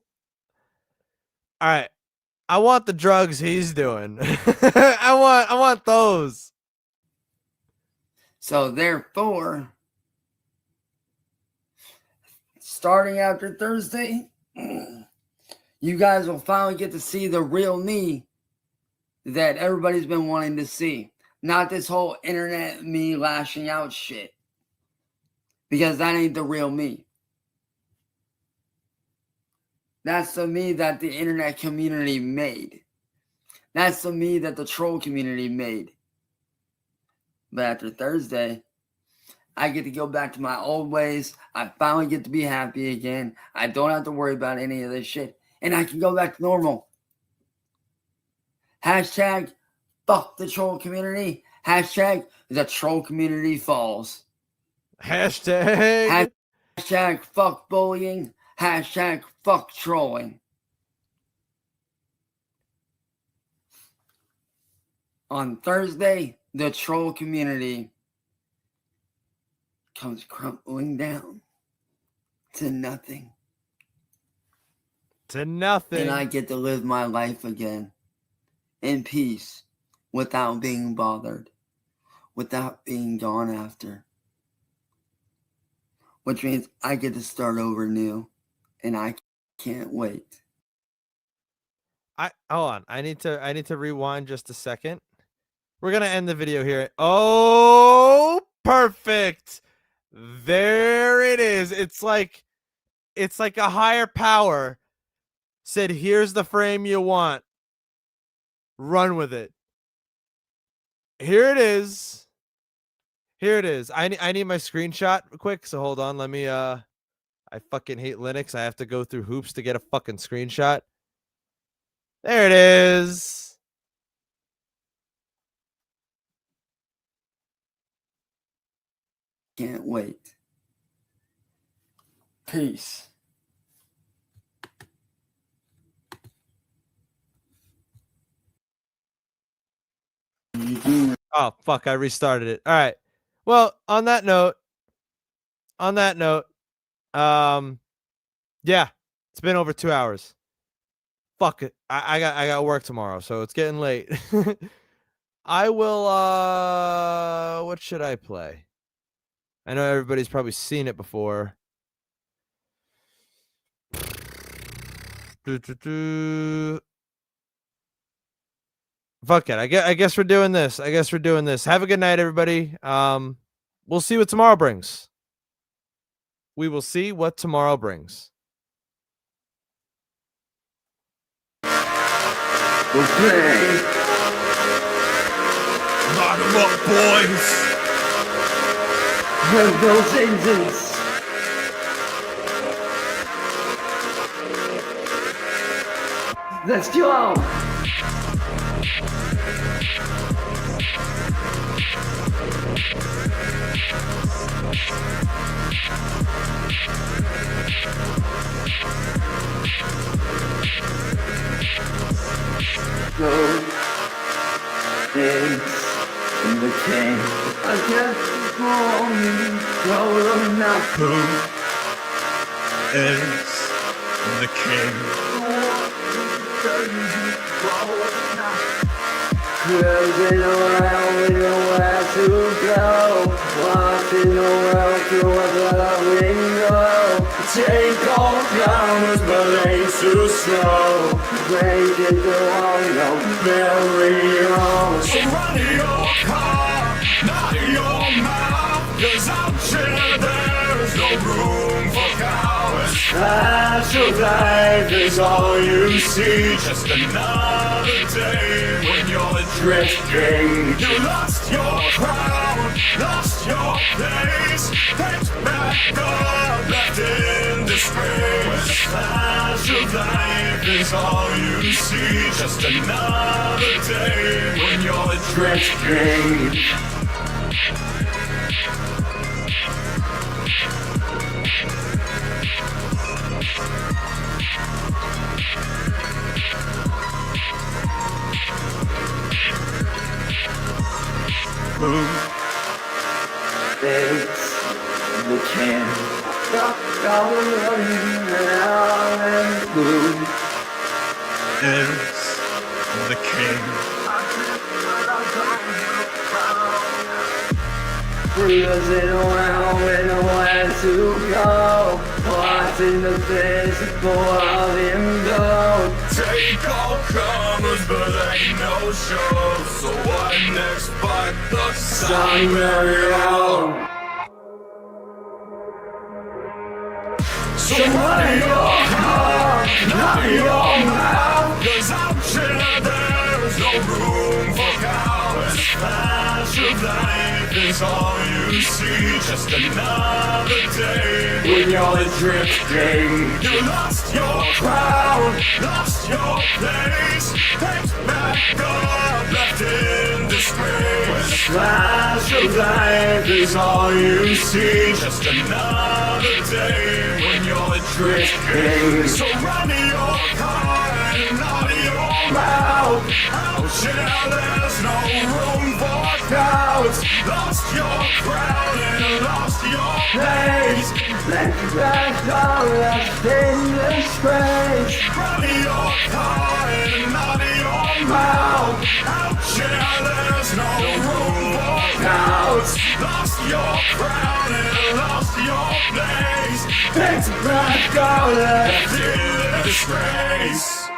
All right. I want the drugs he's doing. I want those. So therefore, starting after Thursday, you guys will finally get to see the real me that everybody's been wanting to see. Not this whole internet me lashing out shit. Because that ain't the real me. That's the me that the internet community made. That's the me that the troll community made. But after Thursday, I get to go back to my old ways. I finally get to be happy again. I don't have to worry about any of this shit. And I can go back to normal. Hashtag fuck the troll community. Hashtag the troll community falls. Hashtag fuck bullying. Hashtag fuck trolling. On Thursday, the troll community comes crumbling down to nothing. To nothing. And I get to live my life again in peace without being bothered, without being gone after. Which means I get to start over new, and I can't wait. Hold on. I need to rewind just a second. We're gonna end the video here. Oh, perfect. There it is. It's like a higher power said, here's the frame you want. Run with it. Here it is. Here it is. I need my screenshot quick, so hold on. Let me I fucking hate Linux. I have to go through hoops to get a fucking screenshot. There it is. Can't wait. Peace. Oh, fuck, I restarted it. All right. Well, on that note, yeah, it's been over 2 hours. Fuck it. I got work tomorrow, so it's getting late. I will, what should I play? I know everybody's probably seen it before. Fuck it. I guess we're doing this. Have a good night, everybody. We'll see what tomorrow brings. We will see what tomorrow brings. Okay. Lock 'em up, boys. Have those engines. Let's go. Go. Pigs in the king. I can't call me. Go now. Who is the king? Cruising around with nowhere to go. Watching the world through a window. Take all comers, but ain't too slow. Breaking the wall, no Very on. So run your car, not your mouth. 'Cause out here there's no room for cowards. Flash of life is all you see. Just another day when you're drifting. You lost your crown, lost your place, picked back up, left in disgrace. Flash of life is all you see. Just another day when you're drifting. Thanks, we can stop running around and blue. Is the king. Cruising around with nowhere to go, watching the physical of him go. Take all comers, but ain't no show. So what next but the Somewhere So run your heart, not your mouth. 'Cause out here there's no room for cowards. Flash of life is all you see. Just another day when you're drifting. You lost your crown, lost your place, picked back up, left in disgrace. Flash of life is all you see. Just another day when you're drifting. So run your heart and not your mouth. Out here there's no room for doubts. Lost your crown and lost your place. left back up, left in disgrace. Run your heart and not your mouth. Out here there's no room for doubts. Lost your crown and lost your place. Left back up, left Left in disgrace.